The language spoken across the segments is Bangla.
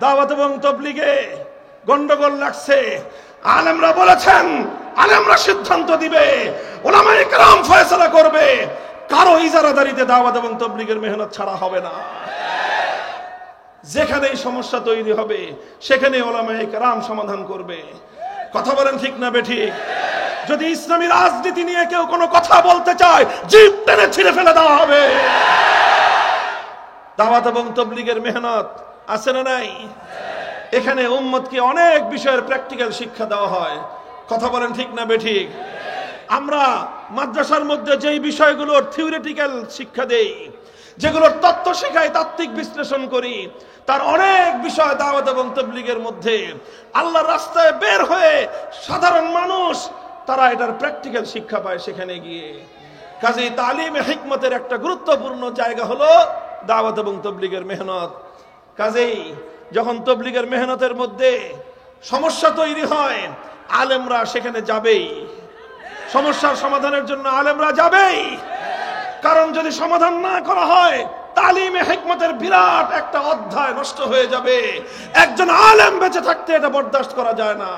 দাওয়াত এবং তাবলীগে গন্ডগোল লাগছে। আলেমরা বলেছেন, আলেমরা সিদ্ধান্ত দিবে, উলামায়ে কেরাম ফয়সালা করবে। কারো ইজারাদারিতে দাওয়াত এবং তাবলীগের মেহনত ছাড়া হবে না। যেখানেই সমস্যা তৈরি হবে সেখানে উলামায়ে কেরাম সমাধান করবে। কথা বলেন ঠিক না বেঠিক? যদি ইসলামী রাজনীতি নিয়ে কেউ কোনো কথা বলতে চায়, জিভ টেনে ছিঁড়ে ফেলে দেওয়া হবে। দাওয়াত এবং তাবলীগের মেহনত আছে না নাই? এখানে উম্মতকে অনেক বিষয়ের প্র্যাকটিক্যাল শিক্ষা দেওয়া হয়। কথা বলেন ঠিক না বেঠিক? আমরা মাদ্রাসার মধ্যে যেই বিষয়গুলোর থিওরিটিক্যাল শিক্ষা দেই, যেগুলোর তত্ত্ব শেখাই, তাত্ত্বিক বিশ্লেষণ করি, তার অনেক বিষয় দাওয়াত এবং তাবলীগের মধ্যে। আল্লাহর রাস্তায় বের হয়ে সাধারণ মানুষ তারা এটার প্র্যাকটিক্যাল শিক্ষা পায় সেখানে গিয়ে। কাজেই তালিমে হিকমতের একটা গুরুত্বপূর্ণ জায়গা হলো দাওয়াত এবং তাবলীগের মেহনত। কাজেই যখন তাবলীগের মেহনতের মধ্যে সমস্যা তৈরি হয়, আলেমরা সেখানে যাবেই, সমস্যার সমাধানের জন্য আলেমরা যাবেই। কারণ যদি সমাধান না করা হয়, তালিমে হিকমতের বিরাট একটা অধ্যায় নষ্ট হয়ে যাবে। একজন আলেম বেঁচে থাকতে এটা বরদাস্ত করা যায় না।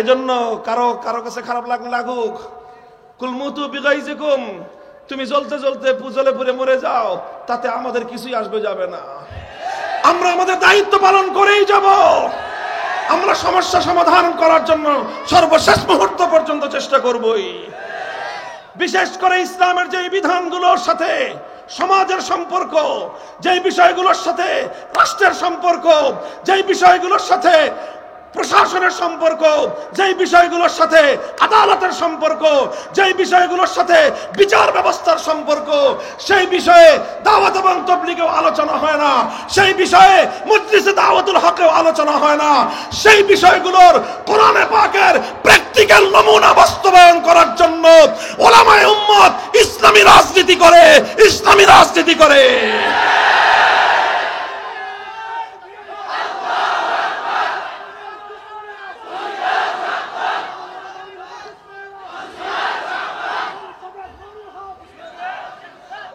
এজন্য কারো কাছে খারাপ লাগুক, কুলমুতু বিগাইজিকুম, তুমি জ্বলতে জ্বলতে জ্বলে পুড়ে মরে যাও, তাতে আমাদের কিছুই আসবে যাবে না। আমরা আমাদের দায়িত্ব পালন করেই যাব। আমরা সমস্যা সমাধান করার জন্য সর্বশেষ মুহূর্ত পর্যন্ত চেষ্টা করবই। বিশেষ করে ইসলামের যে বিধানগুলোর সাথে সমাজের সম্পর্ক, যেই বিষয়গুলোর সাথে রাষ্ট্রের সম্পর্ক, যেই বিষয়গুলোর সাথে প্রশাসনের সম্পর্ক, যেই বিষয়গুলোর সাথে আদালতের সম্পর্ক, যেই বিষয়গুলোর সাথে বিচার ব্যবস্থার সম্পর্ক, সেই বিষয়ে দাওয়াত এবং তাবলীগেও আলোচনা হয় না, সেই বিষয়ে মজলিসে দাওয়াতুল হকেও আলোচনা হয় না। সেই বিষয়গুলোর কোরআনে পাকের প্র্যাকটিক্যাল নমুনা বাস্তবায়ন করার জন্য উলামায়ে উম্মত ইসলামী রাজনীতি করে, ইসলামী রাজনীতি করে।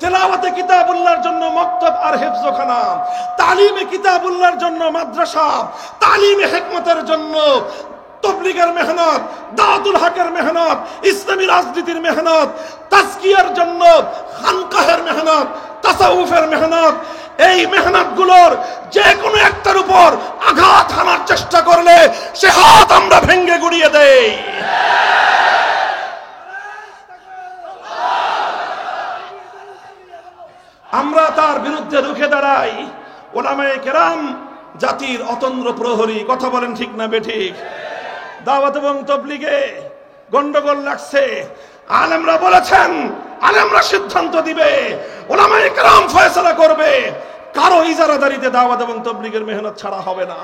তেলাওয়াতে কিতাবুল্লাহর জন্য মক্তব আর হিফজখানা, তালিমে কিতাবুল্লাহর জন্য মাদ্রাসা, তালিমে হিকমতের জন্য তাবলীগের মেহনত, দাওয়াতুল হকের মেহনত, ইসলামী রাজনীতির মেহনত, তাজকিয়ার জন্য খানকাহের মেহনত, তাসাউফের মেহনত। এই মেহনতগুলোর যে কোনো একটার উপর আঘাত হানার চেষ্টা করলে সে হাত আমরা ভেঙে গুড়িয়ে দেই। আমরা তার বিরুদ্ধে রুখে দাঁড়াই। উলামায়ে কেরাম জাতির অতন্দ্র প্রহরী। কথা বলেন ঠিক না বেঠিক? দাওয়াত এবং তাবলীগে গন্ডগোল লাগছে। আলেমরা বলেছেন, আলেমরা সিদ্ধান্ত দিবে, উলামায়ে কেরাম ফয়সালা করবে। কারো ইজারাদারিতে দাওয়াত এবং তাবলীগের মেহনত ছাড়া হবে না।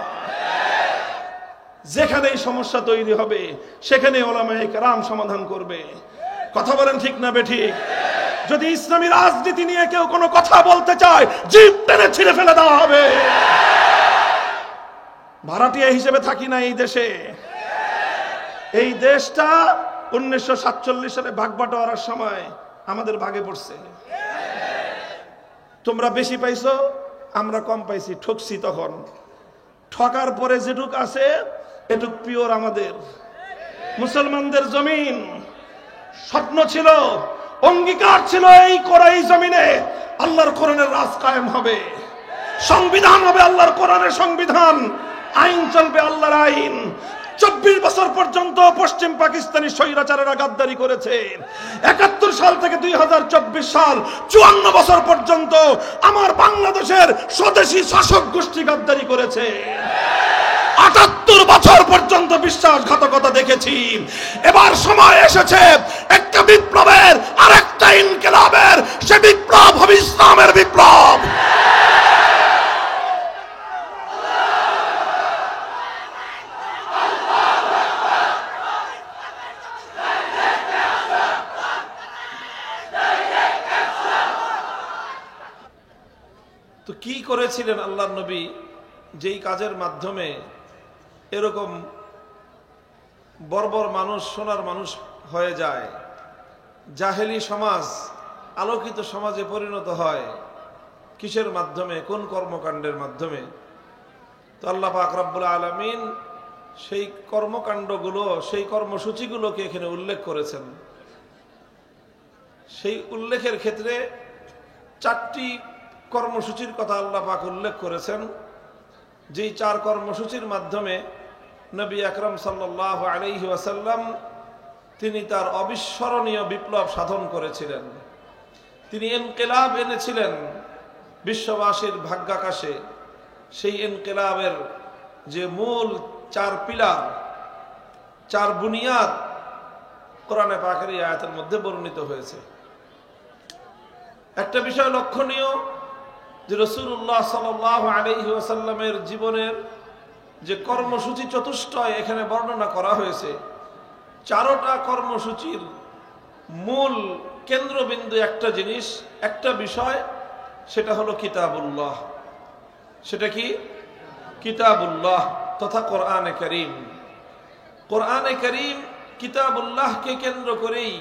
যেখানেই সমস্যা তৈরি হবে সেখানে উলামায়ে কেরাম সমাধান করবে। কথা বলেন ঠিক না বেঠিক? যদি ইসলামী রাজনীতি নিয়ে কেউ কোনো কথা বলতে চায়, জিভ টেনে ছিঁড়ে ফেলে দেওয়া হবে। ভাড়াটিয়া হিসেবে থাকি না এই দেশে। এই দেশটা 1947 সালে ভাগ বাটোয়ারার সময় আমাদের ভাগে পড়ছে। তোমরা বেশি পাইছো, আমরা কম পাইছি, ঠকছি। তখন ঠকার পরে যেটুক আছে এটুক পিওর আমাদের। মুসলমানদের জমিন, স্বপ্ন ছিল, অঙ্গীকার ছিল, এই জমিনে আল্লাহর কোরআনের রাজ কায়েম হবে, সংবিধান হবে আল্লাহর কোরআনের সংবিধান, আইন চলবে আল্লাহর আইন। 24 বছর পর্যন্ত পশ্চিম পাকিস্তানি স্বৈরাচারেরা গাদ্দারি করেছে। 71 সাল থেকে 2024 সাল 54 বছর পর্যন্ত আমার বাংলাদেশের স্বদেশী শাসক গোষ্ঠী গাদ্দারি করেছে। 78 বছর পর্যন্ত বিশ্বাসঘাতকতা দেখেছি। এবার সময় এসেছে একটা বিপ্লবের, আরেকটা ইনকিলাবের। সে বিপ্লব হবে ইসলামের বিপ্লব। তো কি করেছিলেন আল্লাহর নবী, যেই কাজের মাধ্যমে এরকম বর্বর মানুষ সোনার মানুষ হয়ে যায়, জাহেলি সমাজ আলোকিত সমাজে পরিণত হয়? কিসের মাধ্যমে, কোন কর্মকাণ্ডের মাধ্যমে? তো আল্লাহ পাক রব্বুল আলামিন সেই কর্মকাণ্ডগুলো, সেই কর্মসূচিগুলোকে এখানে উল্লেখ করেছেন। সেই উল্লেখের ক্ষেত্রে 4টি কর্মসূচির কথা আল্লাহ পাক উল্লেখ করেছেন, যেই 4 কর্মসূচির মাধ্যমে নবী আকরাম সাল্লাল্লাহু আলাইহি ওয়াসাল্লাম তিনি তার অবিস্মরণীয় বিপ্লব সাধন করেছিলেন। তিনি ইনকিলাব এনেছিলেন বিশ্ববাসীর ভাগ্যাকাশে। সেই ইনকিলাবের যে মূল 4 পিলার, 4 বুনিয়াদ কোরআনে পাকের এই আয়াতের মধ্যে বর্ণিত হয়েছে। একটা বিষয় লক্ষণীয় যে রাসূলুল্লাহ সাল্লাল্লাহু আলাইহি ওয়াসাল্লামের জীবনের যে কর্মসূচি চতুষ্টয় এখানে বর্ণনা করা হয়েছে, 4টা কর্মসূচির মূল কেন্দ্রবিন্দু একটা জিনিস, একটা বিষয়, সেটা হলো কিতাবুল্লাহ। সেটা কি? কিতাবুল্লাহ তথা কোরআনে কারীম। কোরআনে কারীম কিতাবুল্লাহকে কেন্দ্র করেই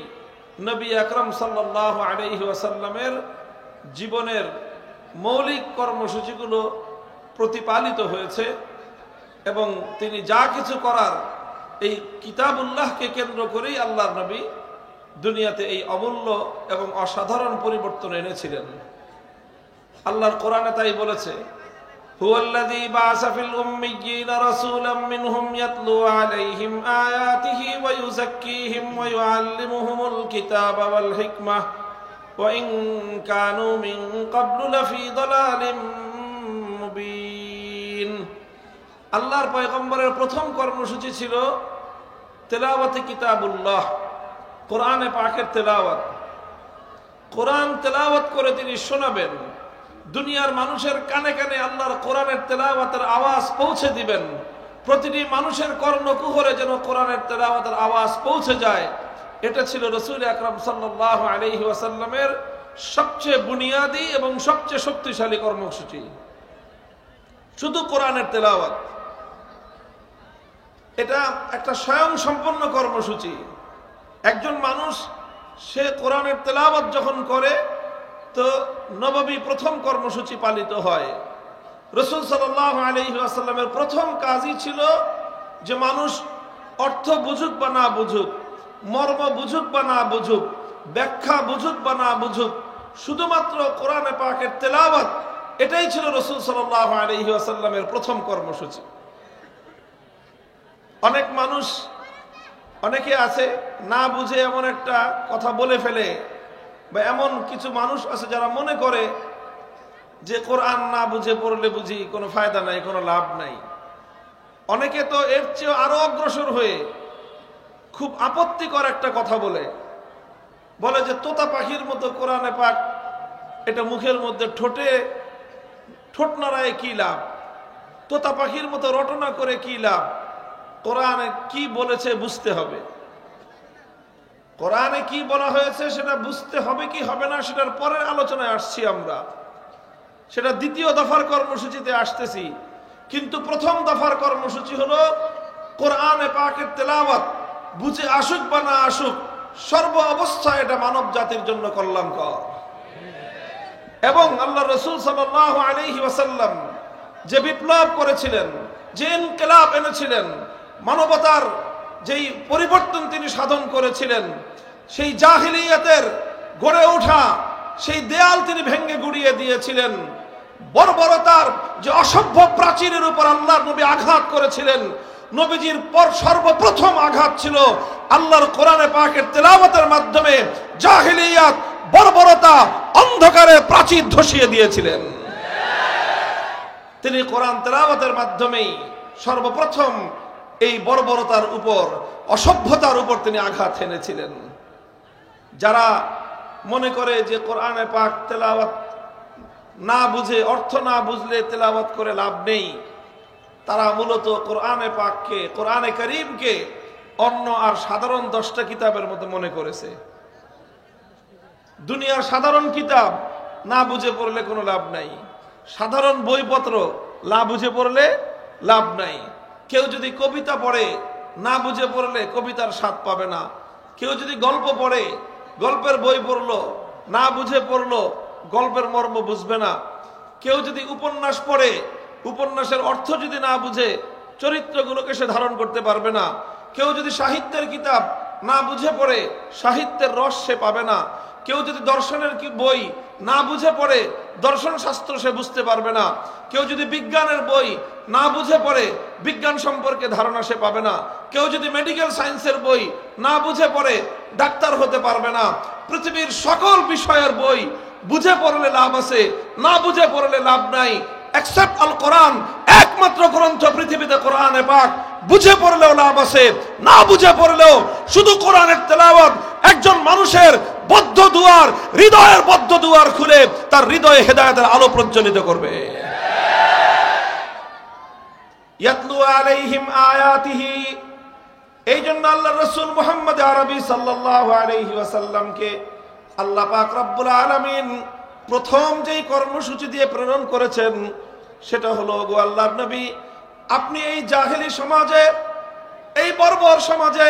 নবী আকরাম সাল্লাল্লাহু আলাইহি ওয়াসাল্লামের জীবনের মৌলিক কর্মসূচিগুলো প্রতিপালিত হয়েছে এবং তিনি যা কিছু করার এই কিতাবুল্লাহকে কেন্দ্র করেই আল্লাহর নবী দুনিয়াতে এই অমূল্য এবং অসাধারণ পরিবর্তন এনেছিলেন। আল্লাহর কোরআনে তাই বলেছে, হুয়াল্লাযী বা'আসা ফিল উম্মিয়্যিনা রাসূলাম মিনহুম ইয়াতলু আলাইহিম আয়াতিহি ওয়া ইউযাক্কিহিম ওয়া ইউআল্লিমুহুমুল কিতাবা ওয়াল হিকমাহ ওয়া ইন কানু মিন ক্বাবলু লাফী দালালিম মুবিন। আল্লাহর পয়গম্বরের প্রথম কর্মসূচি ছিল তেলাওয়াতে কিতাবুল্লাহ, কোরআনে পাকের তেলাওয়াত। কোরআন তেলাওয়াত করে তিনি শোনাবেন, দুনিয়ার মানুষের কানে কানে আল্লাহর কোরআনের তেলাওয়াতের আওয়াজ পৌঁছে দিবেন। প্রতিটি মানুষের কর্ণকুহরে যেন কোরআনের তেলাওয়াতের আওয়াজ পৌঁছে যায়। এটা ছিল রাসূল আকরাম সাল্লাল্লাহু আলাইহি ওয়াসাল্লামের সবচেয়ে বুনিয়াদি এবং সবচেয়ে শক্তিশালী কর্মসূচি, শুধু কোরআনের তেলাওয়াত। এটা একটা স্বয়ং সম্পন্ন কর্মসূচি। একজন মানুষ সে কোরআনের তেলাওয়াত যখন করে তো নববী প্রথম কর্মসূচি পালিত হয়। রাসূল সাল্লাল্লাহু আলাইহি ওয়াসাল্লামের প্রথম কাজই ছিল যে মানুষ অর্থ বুঝুক বা না বুঝুক, মর্ম বুঝুক বা না বুঝুক, ব্যাখ্যা বুঝুক বা না বুঝুক, শুধুমাত্র কোরআনে পাকের তেলাওয়াত, এটাই ছিল রাসূল সাল্লাল্লাহু আলাইহি ওয়াসাল্লামের প্রথম কর্মসূচি। অনেক মানুষ, অনেকে আছে না বুঝে এমন একটা কথা বলে ফেলে, বা এমন কিছু মানুষ আছে যারা মনে করে যে কোরআন না বুঝে পড়লে বুঝি কোনো ফায়দা নাই, কোনো লাভ নাই। অনেকে তো এর চেয়ে আরো অগ্রসর হয়ে খুব আপত্তিকর একটা কথা বলে যে তোতা পাখির মতো কোরআনে পাক, এটা মুখের মধ্যে ঠোঁট নাড়ায় কি লাভ, তোতা পাখির মতো রটনা করে কি লাভ, কোরআনে কি বলেছে বুঝতে হবে। কোরআনে কি বলা হয়েছে সেটা বুঝতে হবে কি হবে না সেটার পরের আলোচনায় আসছি আমরা, সেটা দ্বিতীয় দফার কর্মসূচিতে আসতেছি। কিন্তু প্রথম দফার কর্মসূচি হলো কোরআনে পাকের তেলাওয়াত, বুঝে আসুক বা না আসুক, সর্ব অবস্থায় এটা মানব জাতির জন্য কল্যাণকর। এবং আল্লাহ রাসূল সাল্লাল্লাহু আলাইহি ওয়াসাল্লাম যে বিপ্লব করেছিলেন, যে ইনকিলাব এনেছিলেন, মানবতার যেই পরিবর্তন তিনি সাধন করেছিলেন, সেই জাহিলিয়াতের গড়ে ওঠা সেই দেয়াল তিনি ভেঙে গুড়িয়ে দিয়েছিলেন। বর্বরতার যে অসভ্য প্রাচীরের উপর আল্লাহর নবী আঘাত করেছিলেন, নবীজির পর সর্বপ্রথম আঘাত ছিল আল্লাহর কোরআনে পাকের তেলাওয়াতের মাধ্যমে জাহিলিয়াত, বর্বরতা, অন্ধকারের প্রাচীর ধসিয়ে দিয়েছিলেন। তিনি কোরআন তেলাওয়াতের মাধ্যমেই সর্বপ্রথম এই বর্বরতার উপর, অসভ্যতার উপর তিনি আঘাত এনেছিলেন। যারা মনে করে যে কোরআনে পাক তেলাওয়াত না বুঝে, অর্থ না বুঝলে তেলাওয়াত করে লাভ নেই, তারা মূলত কোরআনে পাককে, কোরআনে কারীমকে অন্য আর সাধারণ 10টা কিতাবের মতো মনে করেছে। দুনিয়ার সাধারণ কিতাব না বুঝে পড়লে কোনো লাভ নাই, সাধারণ বইপত্র না বুঝে পড়লে লাভ নাই। কেউ যদি কবিতা পড়ে না বুঝে পড়লে কবিতার স্বাদ পাবে না। কেউ যদি গল্প পড়ে, গল্পের বই পড়লো, না বুঝে পড়লো, গল্পের মর্ম বুঝবে না। কেউ যদি উপন্যাস পড়ে উপন্যাসের অর্থ যদি না বুঝে চরিত্রগুলোকে সে ধারণ করতে পারবে না। কেউ যদি সাহিত্যের কিতাব না বুঝে পড়ে সাহিত্যের রস সে পাবে না। কেউ যদি দর্শনের বই না বুঝে পড়ে দর্শন শাস্ত্র সে বুঝতে পারবে না। কেউ যদি বিজ্ঞানের বই না বুঝে পড়ে বিজ্ঞান সম্পর্কে ধারণা সে পাবে না। কেউ যদি মেডিকেল সায়েন্সের বই না বুঝে পড়ে ডাক্তার হতে পারবে না। পৃথিবীর সকল বিষয়ের বই বুঝে পড়লে লাভ আছে, না বুঝে পড়লে লাভ নাই, এক্সেপ্ট আল কোরআন। একমাত্র গ্রন্থ পৃথিবীতে কোরআনে পাক, বুঝে পড়লেও লাভ আছে, না বুঝে পড়লেও শুধু কোরআনের তেলাওয়াত একজন মানুষের বদ্ধ দুয়ার, হৃদয়ের বদ্ধ দুয়ার খুলে তার হৃদয়ে হেদায়েতের আলো প্রজ্বলিত করবে। ইয়াতলু আলাইহিম আয়াতিহি, এই জন্য আল্লাহর রাসূল মুহাম্মদ আরবি সাল্লাল্লাহু আলাইহি ওয়াসাল্লামকে আল্লাহ পাক রব্বুল আলামিন প্রথম যেই কর্মসূচি দিয়ে প্রেরণ করেছেন সেটা হলো, গো আল্লাহর নবী, আপনি এই জাহেলি সমাজে, এই বর্বর সমাজে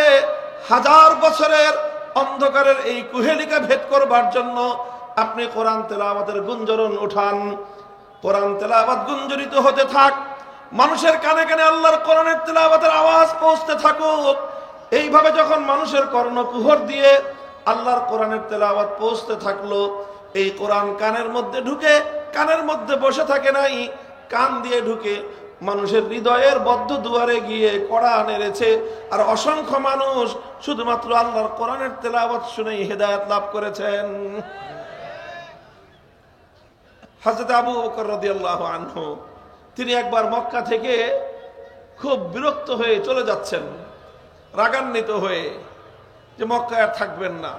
হাজার বছরের অন্ধকারের এই কুহেলিকা ভেদ করবার জন্য আপনি কোরআন তেলাওয়াতের গুঞ্জরণ উঠান। কোরআন তেলাওয়াত গুঞ্জরিত হতে থাক, মানুষের কানে কানে আল্লাহর কোরআনের তেলাওয়াতের আওয়াজ পৌঁছতে থাকুক। এইভাবে যখন মানুষের কর্ণকুহর দিয়ে আল্লাহর কোরআনের তেলাওয়াত পৌঁছতে থাকলো, এই কোরআন কানের মধ্যে ঢুকে কানের মধ্যে বসে থাকে নাই, কান দিয়ে ঢুকে মানুষের হৃদয়ের বদ্ধ দুয়ারে গিয়ে কড়া নেড়েছে। আর অসংখ্য মানুষ শুধুমাত্র আল্লাহর কোরআনের তেলাওয়াত শুনেই হেদায়েত লাভ করেছেন। হযরত আবু বকর রাদিয়াল্লাহু আনহু তিনি একবার মক্কা থেকে খুব বিরক্ত হয়ে চলে যাচ্ছেন, রাগান্বিত হয়ে যে মক্কায় আর থাকবেন না।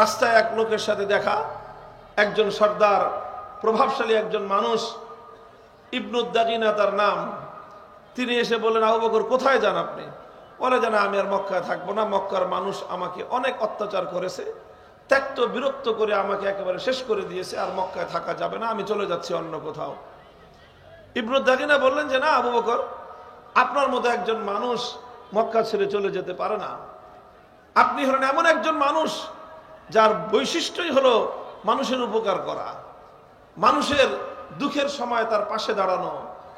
রাস্তায় এক লোকের সাথে দেখা, একজন সর্দার, প্রভাবশালী একজন মানুষ, ইবনুদ দাগিনা তার নাম। তিনি এসে বলেন, আবু বকর কোথায় যান আপনি? বলে, জানা আমি আর মক্কায় থাকবো না, মক্কার মানুষ আমাকে অনেক অত্যাচার করেছে, ত্যক্ত বিরক্ত করে আমাকে একেবারে শেষ করে দিয়েছে, আর মক্কায় থাকা যাবে না, আমি চলে যাচ্ছি অন্য কোথাও। ইবনুদ দাগিনা বললেন যে না আবু বকর, আপনার মতো একজন মানুষ মক্কা ছেড়ে চলে যেতে পারে না। আপনি হলেন এমন একজন মানুষ যার বৈশিষ্ট্যই হলো মানুষের উপকার করা, মানুষের দুঃখের সময় তার পাশে দাঁড়ানো,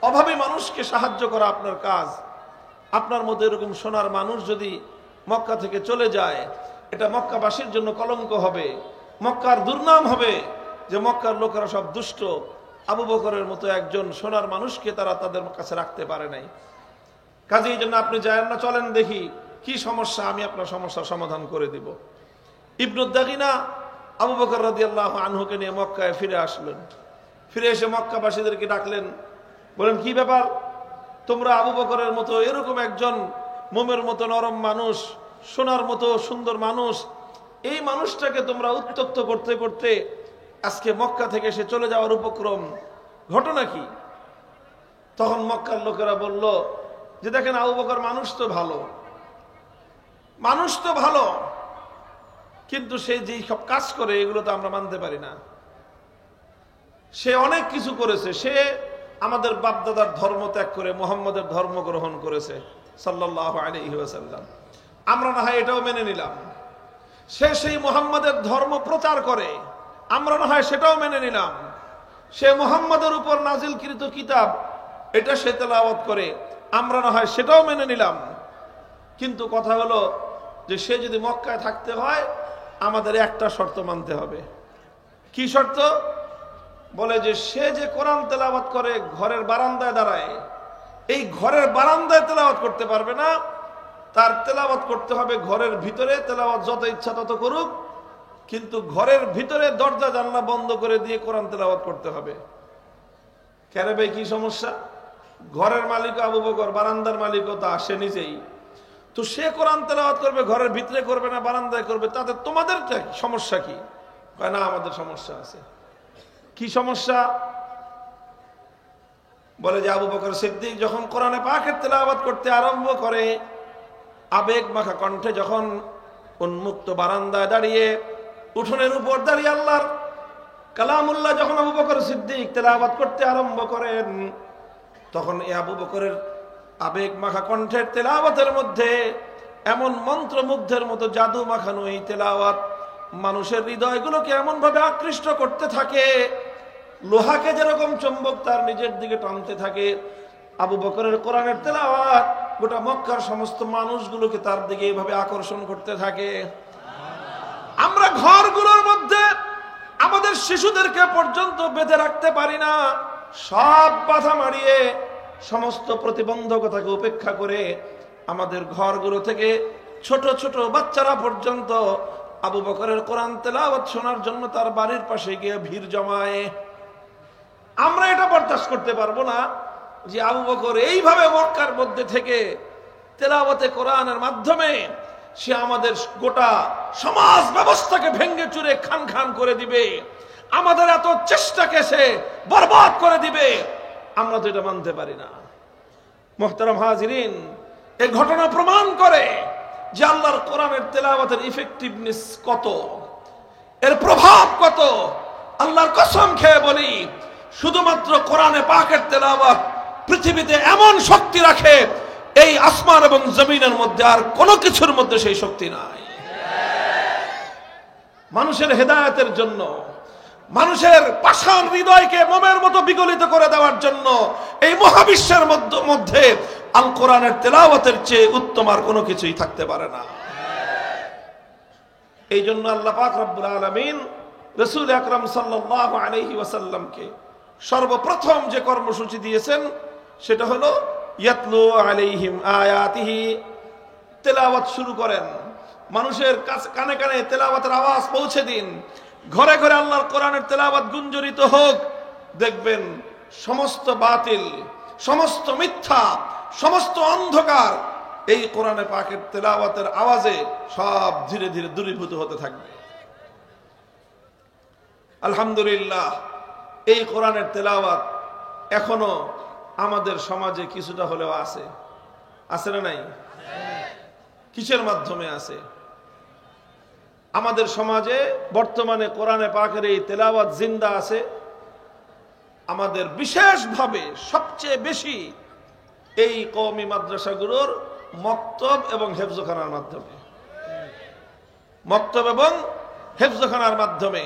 অভাবী মানুষকে সাহায্য করা আপনার কাজ। আপনার মতো এরকম সোনার মানুষ যদি মক্কা থেকে চলে যায়, এটা মক্কাবাসীর জন্য কলঙ্ক হবে, মক্কার দুর্নাম হবে যে মক্কার লোকেরা সব দুষ্ট। আবু বকরের মতো একজন সোনার মানুষকে তারা তাদের কাছে রাখতে পারে নাই। কাজে এই জন্য আপনি যায় না, চলেন দেখি কি সমস্যা, আমি আপনার সমস্যার সমাধান করে দিব। ইবনুদ দাগিনা আবু বকর রাদিয়াল্লাহু আনহুকে নিয়ে মক্কায় ফিরে আসলেন। ফিরে এসে মক্কাবাসীদেরকে ডাকলেন, বলেন কি ব্যাপার, তোমরা আবু বকরের মতো এরকম একজন মোমের মতো নরম মানুষ, সোনার মতো সুন্দর মানুষ, এই মানুষটাকে তোমরা উত্ত্যক্ত করতে করতে আজকে মক্কা থেকে সে চলে যাওয়ার উপক্রম, ঘটনা কি? তখন মক্কার লোকেরা বলল যে দেখেন আবু বকর মানুষ তো ভালো, মানুষ তো ভালো, কিন্তু সে যেই সব কাজ করে এগুলো তো আমরা মানতে পারি না। সে অনেক কিছু করেছে, সে আমাদের বাপদাদার ধর্ম ত্যাগ করে মুহাম্মদের ধর্ম গ্রহণ করেছে সাল্লাল্লাহু আলাইহি ওয়াসাল্লাম, আমরা না হয় এটাও মেনে নিলাম। সে সেই মুহাম্মদের ধর্ম প্রচার করে, আমরা না হয় সেটাও মেনে নিলাম। সে মুহাম্মদের উপর নাজিলকৃত কিতাব এটা সে তেলাওয়াত করে, আমরা না হয় সেটাও মেনে নিলাম। কিন্তু কথা হলো যে সে যদি মক্কায় থাকতে হয় আমাদের একটা শর্ত মানতে হবে। কি শর্ত? বলে যে সে যে কোরআন তেলাওয়াত করে ঘরের বারান্দায় দাঁড়ায়, এই ঘরের বারান্দায় তেলাওয়াত করতে পারবে না, তার তেলাওয়াত করতে হবে ঘরের ভিতরে। তেলাওয়াত যত ইচ্ছা তত করুক, কিন্তু ঘরের ভিতরে দরজা জানলা বন্ধ করে দিয়ে কোরআন তেলাওয়াত করতে হবে। কেন ভাই কি সমস্যা? ঘরের মালিক আবু বকর, বারান্দার মালিকও তা সে নিজেই, তো সে কোরআন তেলাওয়াত করবে ঘরের ভিতরে করবে না বারান্দায় করবে, তাতে তোমাদের সমস্যা কি? কয় না আমাদের সমস্যা আছে। কি সমস্যা? বলে যে আবু বকর সিদ্দিক যখন কোরআনে পাকের তেলাওয়াত করতে আরম্ভ করে, আবেগ মাখা কণ্ঠে যখন উন্মুক্ত বারান্দায় দাঁড়িয়ে, উঠোনের উপর দাঁড়িয়ে আল্লাহর কালামুল্লাহ যখন আবু বকর সিদ্দিক তেলাওয়াত করতে আরম্ভ করেন, তখন এই আবু বকরের আবেগ মাখা কণ্ঠের তেলাওয়াতের মধ্যে এমন মন্ত্রমুগ্ধের মতো জাদু মাখানো এই তেলাওয়াত মানুষের হৃদয়গুলোকে এমন ভাবে আকৃষ্ট করতে থাকে লোহাকে যেরকম চুম্বক তার নিজের দিকে টানতে থাকে, আবু বকরের কোরআনের তেলাওয়াত গোটা মক্কার সমস্ত মানুষগুলোকে তার দিকে এইভাবে আকর্ষণ করতে থাকে। আমরা ঘরগুলোর মধ্যে আমাদের শিশুদেরকে পর্যন্ত বেঁধে রাখতে পারি না। সব বাধা মারিয়ে, সমস্ত প্রতিবন্ধকতাকে উপেক্ষা করে আমাদের ঘরগুলো থেকে ছোট ছোট বাচ্চারা পর্যন্ত আবু বকরের কোরআন তেলাওয়াত শোনার জন্য তার বাড়ির পাশে গিয়ে ভিড় জমায়। আমরা এটা বরদাস্ত করতে পারবো না যে আবু বকর এইভাবে মক্কার মধ্যে থেকে তেলাওয়াতে কোরআনের মাধ্যমে সে আমাদের গোটা সমাজ ব্যবস্থাকে ভেঙ্গে চুরে খান খান করে দিবে, আমাদের এত চেষ্টাকে সে বরবাদ করে দিবে। আমরা তো এটা মানতে পারি না। মুহতারাম হাজিরিন, এই ঘটনা প্রমাণ করে যে আল্লাহর কোরআনের তেলাওয়াতের ইফেক্টিভনেস কত, এর প্রভাব কত। আল্লাহর কসম খেয়ে বলি, শুধুমাত্র কোরআনে পাকের তেলাওয়াত পৃথিবীতে এমন শক্তি রাখে, এই আসমান এবং জমিনের মধ্যে আর কোনো কিছুর মধ্যে সেই শক্তি নাই। মানুষের হেদায়েতের জন্য, মানুষের পাষাণ হৃদয়কে মোমের মতো বিগলিত করে দেওয়ার জন্য এই মহাবিশ্বের মধ্যে আল কোরআনের তেলাওয়াতের চেয়ে উত্তম আর কোনো কিছুই থাকতে পারে না। এই জন্য আল্লাহ পাক রব্বুল আলামিন রাসূল আকরাম সাল্লাল্লাহু আলাইহি ওয়াসাল্লামকে সর্বপ্রথম যে কর্মসূচি দিয়েছেন সেটা হলো ইয়াতলু আলাইহিম আয়াতিহি, তেলাওয়াত শুরু করেন, মানুষের কানে কানে তেলাওয়াতের আওয়াজ পৌঁছে দিন, ঘরে ঘরে আল্লাহর কোরআনের তেলাওয়াত গুঞ্জরিত হোক। দেখবেন সমস্ত বাতিল, সমস্ত মিথ্যা, সমস্ত অন্ধকার এই কোরআনে পাকের তেলাওয়াতের আওয়াজে সব ধীরে ধীরে দূরীভূত হতে থাকবে। আলহামদুলিল্লাহ, এই কোরআনের তেলাওয়াত এখনো আমাদের সমাজে কিছুটা হলেও আছে। আছে না নাই? কিসের মাধ্যমে আছে? আমাদের সমাজে বর্তমানে কোরআনে পাকের এই তেলাওয়াত জিন্দা আছে আমাদের বিশেষভাবে সবচেয়ে বেশি এই কওমি মাদ্রাসাগুলোর মক্তব এবং হেফজখানার মাধ্যমে। মক্তব এবং হেফজখানার মাধ্যমে।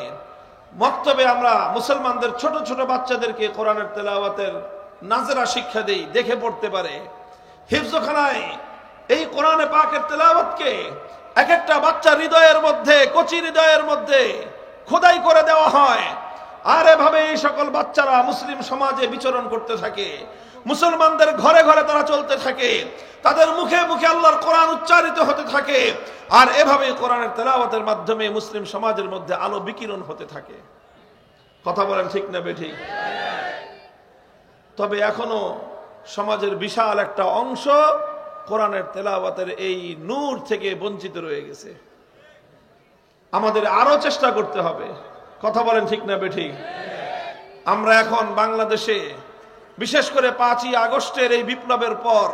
মক্তবে আমরা মুসলমানদের ছোট ছোট বাচ্চাদেরকে কোরআনের তেলাওয়াতের নাজেরা শিক্ষা দেই, দেখে পড়তে পারে। হিফজখানায় এই কোরআনে পাকের তেলাওয়াতকে এক একটা বাচ্চা হৃদয়ের মধ্যে, কচি হৃদয়ের মধ্যে খোদাই করে দেওয়া হয়। আর এভাবে এই সকল বাচ্চারা মুসলিম সমাজে বিচরণ করতে থাকে, মুসলমানদের ঘরে ঘরে তারা চলতে থাকে, তাদের মুখে মুখে আল্লাহর কোরআন উচ্চারিত হতে থাকে। আর এভাবে কোরআনের তেলাওয়াতের মাধ্যমে মুসলিম সমাজের মধ্যে আলো বিকিরণ হতে থাকে। কথা বলেন ঠিক না বেঠিক? তবে এখনো সমাজের বিশাল একটা অংশ কোরআনের তেলাওয়াতের এই নূর থেকে বঞ্চিত রয়ে গেছে। আমাদের আরো চেষ্টা করতে হবে। কথা বলেন ঠিক না বেঠিক? আমরা এখন বাংলাদেশে বিশেষ করে 5ই আগস্টের এই বিপ্লবের পর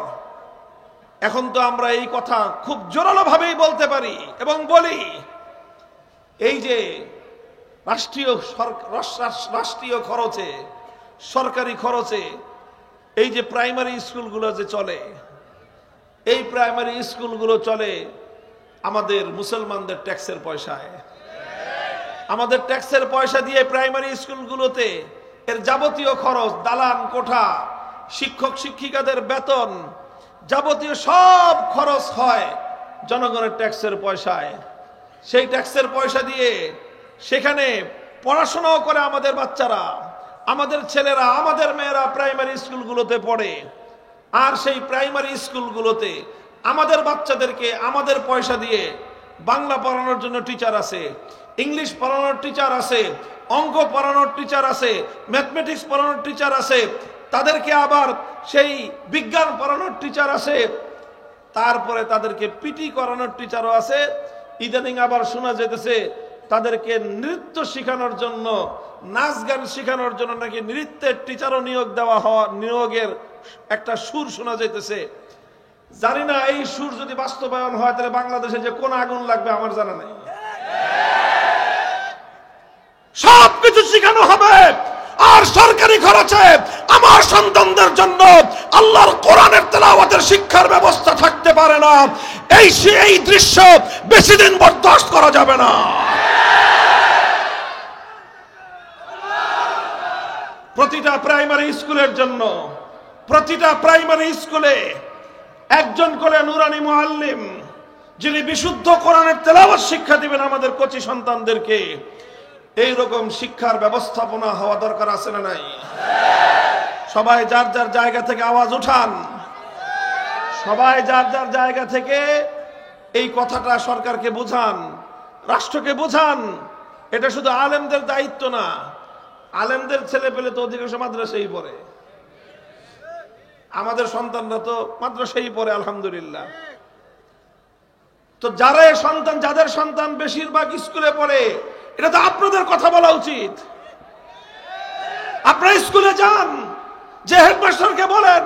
এখন তো আমরা এই কথা খুব জোরালো ভাবেই বলতে পারি এবং বলি, এই যে রাষ্ট্রীয় খরচে, সরকারি খরচে এই যে প্রাইমারি স্কুলগুলো যে চলে, এই প্রাইমারি স্কুলগুলো চলে আমাদের মুসলমানদের ট্যাক্সের পয়সায়। আমাদের ট্যাক্সের পয়সা দিয়ে প্রাইমারি স্কুলগুলোতে এর যাবতীয় খরচ, দালান কোঠা, শিক্ষক শিক্ষিকাদের বেতন, যাবতীয় সব খরচ হয় জনগণের ট্যাক্সের পয়সায়। সেই ট্যাক্সের পয়সা দিয়ে সেখানে পড়াশোনাও করে আমাদের বাচ্চারা, আমাদের ছেলেরা, আমাদের মেয়েরা প্রাইমারি স্কুলগুলোতে পড়ে। আর সেই প্রাইমারি স্কুলগুলোতে আমাদের বাচ্চাদেরকে আমাদের পয়সা দিয়ে বাংলা পড়ানোর জন্য টিচার আছে, ইংলিশ পড়ানোর টিচার আছে, অঙ্ক পড়ানোর টিচার আছে, ম্যাথমেটিক্স পড়ানোর টিচার আছে, তাদেরকে আবার সেই বিজ্ঞান পড়ানোর টিচার আছে, তারপরে তাদেরকে পিটি করানোর টিচারও আছে। ইদানিং আবার শোনা যেতেছে তাদেরকে নৃত্য শেখানোর জন্য, নাচ গান শেখানোর জন্য নাকি নৃত্যের টিচারও নিয়োগের একটা সুর শোনা যাইতেছে। জানি না এই সুর যদি বাস্তবায়ন হয় তাহলে বাংলাদেশে যে কোন আগুন লাগবে আমার জানা নাই। সবকিছু শেখানো হবে আর সরকারি খরচে আমার সন্তানদের জন্য আল্লাহর কোরআনের তেলাওয়াতের শিক্ষার ব্যবস্থা থাকতে পারে না। এই দৃশ্য বেশি দিন বরদাস্ত করা যাবে না। প্রতিটা প্রাইমারি স্কুলের জন্য প্রতিটা প্রাইমারি স্কুলে একজন করে নুরানি মুআল্লিম, যিনি বিশুদ্ধ কোরআনের তেলাওয়াত শিক্ষা দিবেন আমাদের কচি সন্তানদেরকে। এই রকম শিক্ষার ব্যবস্থাপনা হওয়া দরকার আছে না নাই? সবাই যার যার জায়গা থেকে আওয়াজ উঠান, সবাই যার যার জায়গা থেকে এই কথাটা সরকারকে বুঝান, রাষ্ট্রকে বুঝান। এটা শুধু আলেমদের দায়িত্ব না। আলেমদের ছেলে পেলে তো অধিকাংশ মাদ্রাসায় পড়ে, আমাদের সন্তানরা তো মাদ্রাসায় পড়ে আলহামদুলিল্লাহ। তো যাদের সন্তান বেশিরভাগ স্কুলে পড়ে, এটা তো আপনাদের কথা বলা উচিত। আপনারা স্কুলে যান, যে হেডমাস্টারকে বলেন,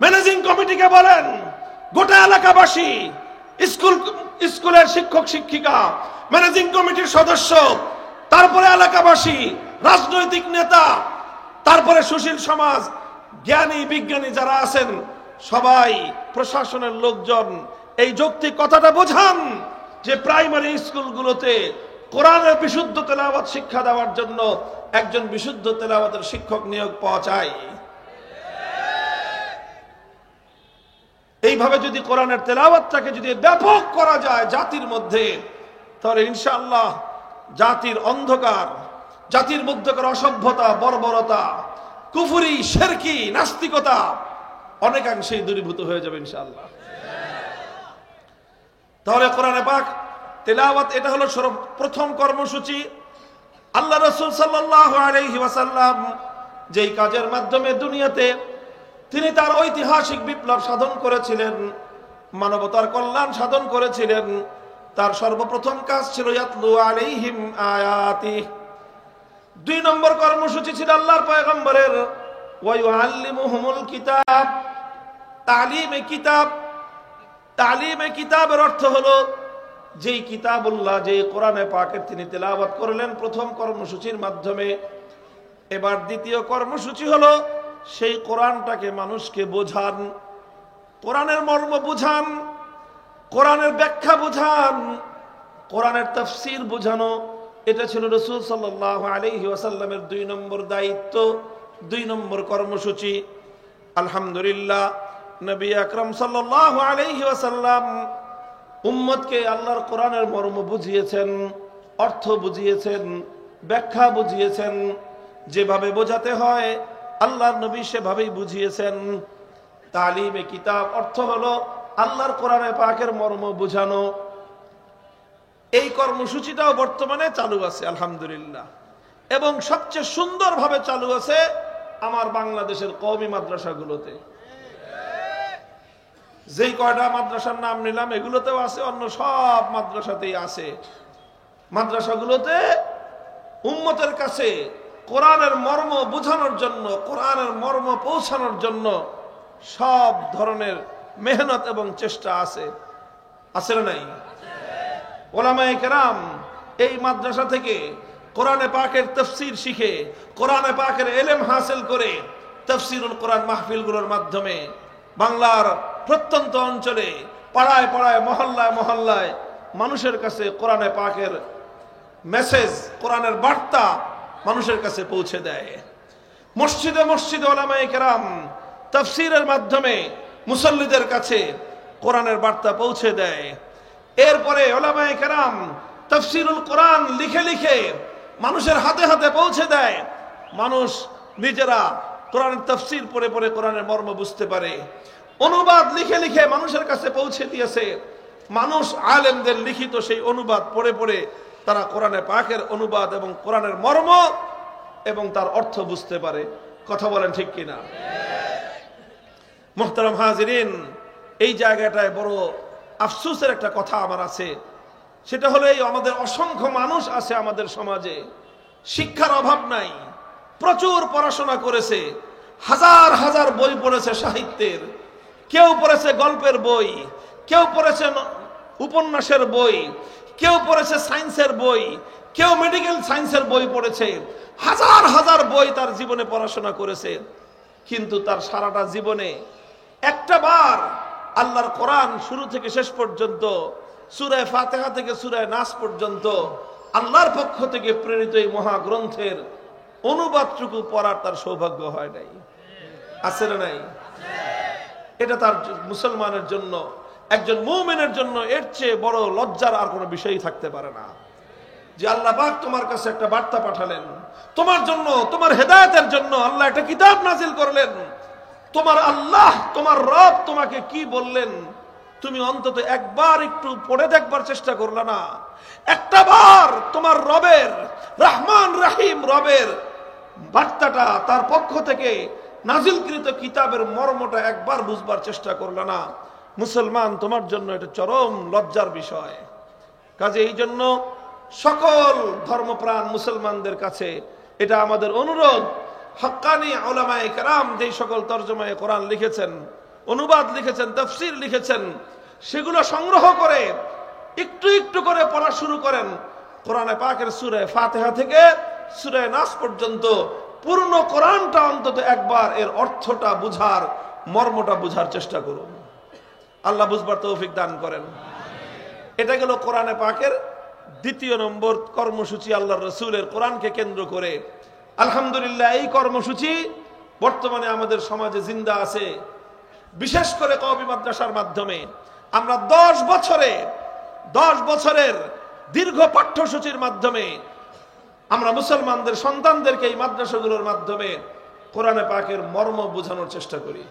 ম্যানেজিং কমিটিকে বলেন, গোটা এলাকাবাসী, স্কুলের শিক্ষক শিক্ষিকা, ম্যানেজিং কমিটির সদস্য, তারপরে এলাকাবাসী, রাজনৈতিক নেতা, তারপরে সুশীল সমাজ, জ্ঞানী বিজ্ঞানী যারা আছেন, সবাই প্রশাসনের লোকজন এই যৌক্তিক কথাটা বোঝান যে প্রাইমারি স্কুলগুলোতে কোরআনের বিশুদ্ধ তেলাওয়াত শিক্ষা দেওয়ার জন্য একজন বিশুদ্ধ তেলাওয়াতের শিক্ষক নিয়োগ পাওয়া চাই। এইভাবে যদি কোরআনের তেলাওয়াতটাকে যদি ব্যাপক করা যায় জাতির মধ্যে, তাহলে ইনশাআল্লাহ জাতির অন্ধকার, জাতির মধ্যকার অসভ্যতা, বর্বরতা, কুফরি, শিরকি, নাস্তিকতা অনেকাংশেই দূরীভূত হয়ে যাবে ইনশাআল্লাহ। তাহলে কোরআনে পাক তেলাওয়াত এটা হলো প্রথম কর্মসূচি। আল্লাহ রাসূল সাল্লাল্লাহু আলাইহি ওয়াসাল্লাম যেই কাজের মাধ্যমে দুনিয়াতে তিনি তার ঐতিহাসিক বিপ্লব সাধন করেছিলেন, মানবতার কল্যাণ সাধন করেছিলেন, তার সর্বপ্রথম কাজ ছিল ইয়াতলু আলাইহিম আয়াতি। 2 নম্বর কর্মসূচি ছিল আল্লাহর পয়গম্বরের ওয়া ইউআল্লিমুহুমুল কিতাব, তালিমে কিতাব। তালিমে কিতাবের অর্থ হলো যেই কিতাবুল্লাহ, যেই কোরআনে পাকের তিনি তেলাওয়াত করলেন প্রথম কর্মসূচির মাধ্যমে, এবার দ্বিতীয় কর্মসূচি হলো সেই কোরআনটাকে মানুষকে বোঝান, কোরআনের মর্ম বুঝান, কোরআনের ব্যাখ্যা বুঝান, কোরআনের তাফসীর বোঝানো। এটা ছিল রাসূল সাল্লাল্লাহু আলাইহি ওয়াসাল্লামের 2 নম্বর দায়িত্ব, 2 নম্বর কর্মসূচি। আলহামদুলিল্লাহ, নবী আকরাম সাল্লাল্লাহু আলাইহি ওয়াসাল্লাম উম্মতকে আল্লাহর কোরআনের মর্ম বুঝিয়েছেন, অর্থ বুঝিয়েছেন, ব্যাখ্যা বুঝিয়েছেন। যেভাবে বোঝাতে হয় আল্লাহর নবী সেভাবেই বুঝিয়েছেন। তালিমে কিতাব অর্থ হলো আল্লাহর কোরআনে পাকের মর্ম বোঝানো। এই কর্মসূচিটাও বর্তমানে চালু আছে আলহামদুলিল্লাহ, এবং সবচেয়ে সুন্দরভাবে চালু আছে আমার বাংলাদেশের কওমি মাদ্রাসাগুলোতে। যেই কয়টা মাদ্রাসার নাম নিলাম এগুলোতেও আছে, অন্য সব মাদ্রাসাতেই আছে। মাদ্রাসাগুলোতে উম্মতের কাছে কোরআনের মর্ম বোঝানোর জন্য, কোরআনের মর্ম পৌঁছানোর জন্য সব ধরনের মেহনত এবং চেষ্টা আছে, আছে না নাই? ওলামায়ে কেরাম এই মাদ্রাসা থেকে কোরআনে পাকের তাফসীর শিখে, কোরআনে পাকের ইলম হাসিল করে তাফসীরুল কোরআন মাহফিলগুলোর মাধ্যমে বাংলার প্রত্যন্ত অঞ্চলে, পাড়ায় পাড়ায়, মহল্লায় মহল্লায় মানুষের কাছে কোরআনে পাকের মেসেজ, কোরআনের বার্তা মানুষের কাছে পৌঁছে দেয়। মসজিদে মসজিদে ওলামায়ে কেরাম তাফসীরের মাধ্যমে মুসল্লিদের কাছে কোরআনের বার্তা পৌঁছে দেয়। এরপরে ওলামায়ে কেরাম তাফসীরুল কোরআন লিখে লিখে মানুষের হাতে হাতে পৌঁছে দেয়। মানুষ নিজেরা কোরআনের তাফসীর পড়ে পড়ে কোরআনের মর্ম বুঝতে পারে। অনুবাদ লিখে লিখে মানুষের কাছে পৌঁছে দিয়েছে। মানুষ আলেমদের লিখিত সেই অনুবাদ পড়ে পড়ে তারা কোরআনে পাকের অনুবাদ এবং কোরআনের মর্ম এবং তার অর্থ বুঝতে পারে। কথা বলেন ঠিক কিনা? মুহতারাম হাজিরিন, এই জায়গাটায় বড় আফসোসের একটা কথা আমার আছে। সেটা হলো এই আমাদের অসংখ্য মানুষ আছে আমাদের সমাজে, শিক্ষার অভাব নাই, প্রচুর পড়াশোনা করেছে, হাজার হাজার বই পড়েছে সাহিত্যের, কেউ পড়েছে গল্পের বই, কেউ পড়েছে উপন্যাসের বই, কেউ পড়েছে সায়েন্সের বই, কেউ মেডিকেল সায়েন্সের বই পড়েছে, হাজার হাজার বই তার জীবনে পড়াশোনা করেছে। কিন্তু তার সারাটা জীবনে একটা বার আল্লাহর কোরআন শুরু থেকে শেষ পর্যন্ত, সূরা ফাতিহা থেকে সূরা নাস পর্যন্ত আল্লাহর পক্ষ থেকে প্রেরিত এই মহাগ্রন্থের অনুবাদটুকু পড়ার তার সৌভাগ্য হয় নাই। আছে না নাই? এটা তার মুসলমানের জন্য, একজন মুমিনের জন্য এর চেয়ে বড় লজ্জার আর কোনো বিষয়ই থাকতে পারে না। যে আল্লাহ পাক তোমার কাছে একটা বার্তা পাঠালেন, তোমার জন্য, তোমার হেদায়েতের জন্য আল্লাহ একটা কিতাব নাজিল করলেন। তোমার আল্লাহ, তোমার রব তোমাকে কি বললেন, তুমি অন্তত একবার একটু পড়ে দেখবার চেষ্টা করলে না? একটা বার তোমার রবের, রহমান রহিম রবের বার্তাটা, তার পক্ষ থেকে নাজিলকৃত কিতাবের মর্মটা একবার বুঝবার চেষ্টা করলে না? মুসলমান, তোমার জন্য এটা চরম লজ্জার বিষয়। কাজে এই জন্য সকল ধর্মপ্রাণ মুসলমানদের কাছে এটা আমাদের অনুরোধ, হক্কানি উলামায়ে কেরাম যে সকল তরজমায়ে কোরআন লিখেছেন, অনুবাদ লিখেছেন, তাফসীর লিখেছেন, সেগুলো সংগ্রহ করে একটু একটু করে পড়া শুরু করেন। কোরআনে পাকের সূরা ফাতিহা থেকে সূরা নাস পর্যন্ত পূর্ণ কোরআনটা অন্তত একবার এর অর্থটা বুঝার, মর্মটা বুঝার চেষ্টা করুন। আল্লাহ বুঝবার তৌফিক দান করেন। এটা গেল কোরআনে পাকের দ্বিতীয় নম্বর কর্মসূচি, আল্লাহর রাসূলের কোরআনকে কেন্দ্র করে। আলহামদুলিল্লাহ, এই কর্মসূচি বর্তমানে আমাদের সমাজে জিন্দা আছে। বিশেষ করে কওমি মাদ্রাসার মাধ্যমে আমরা 10 বছরের দীর্ঘ পাঠ্যসূচির মাধ্যমে আমরা মুসলমানদের সন্তানদেরকে এই মাদ্রাসাগুলোর মাধ্যমে কোরআনে পাকের মর্ম বোঝানোর চেষ্টা করি।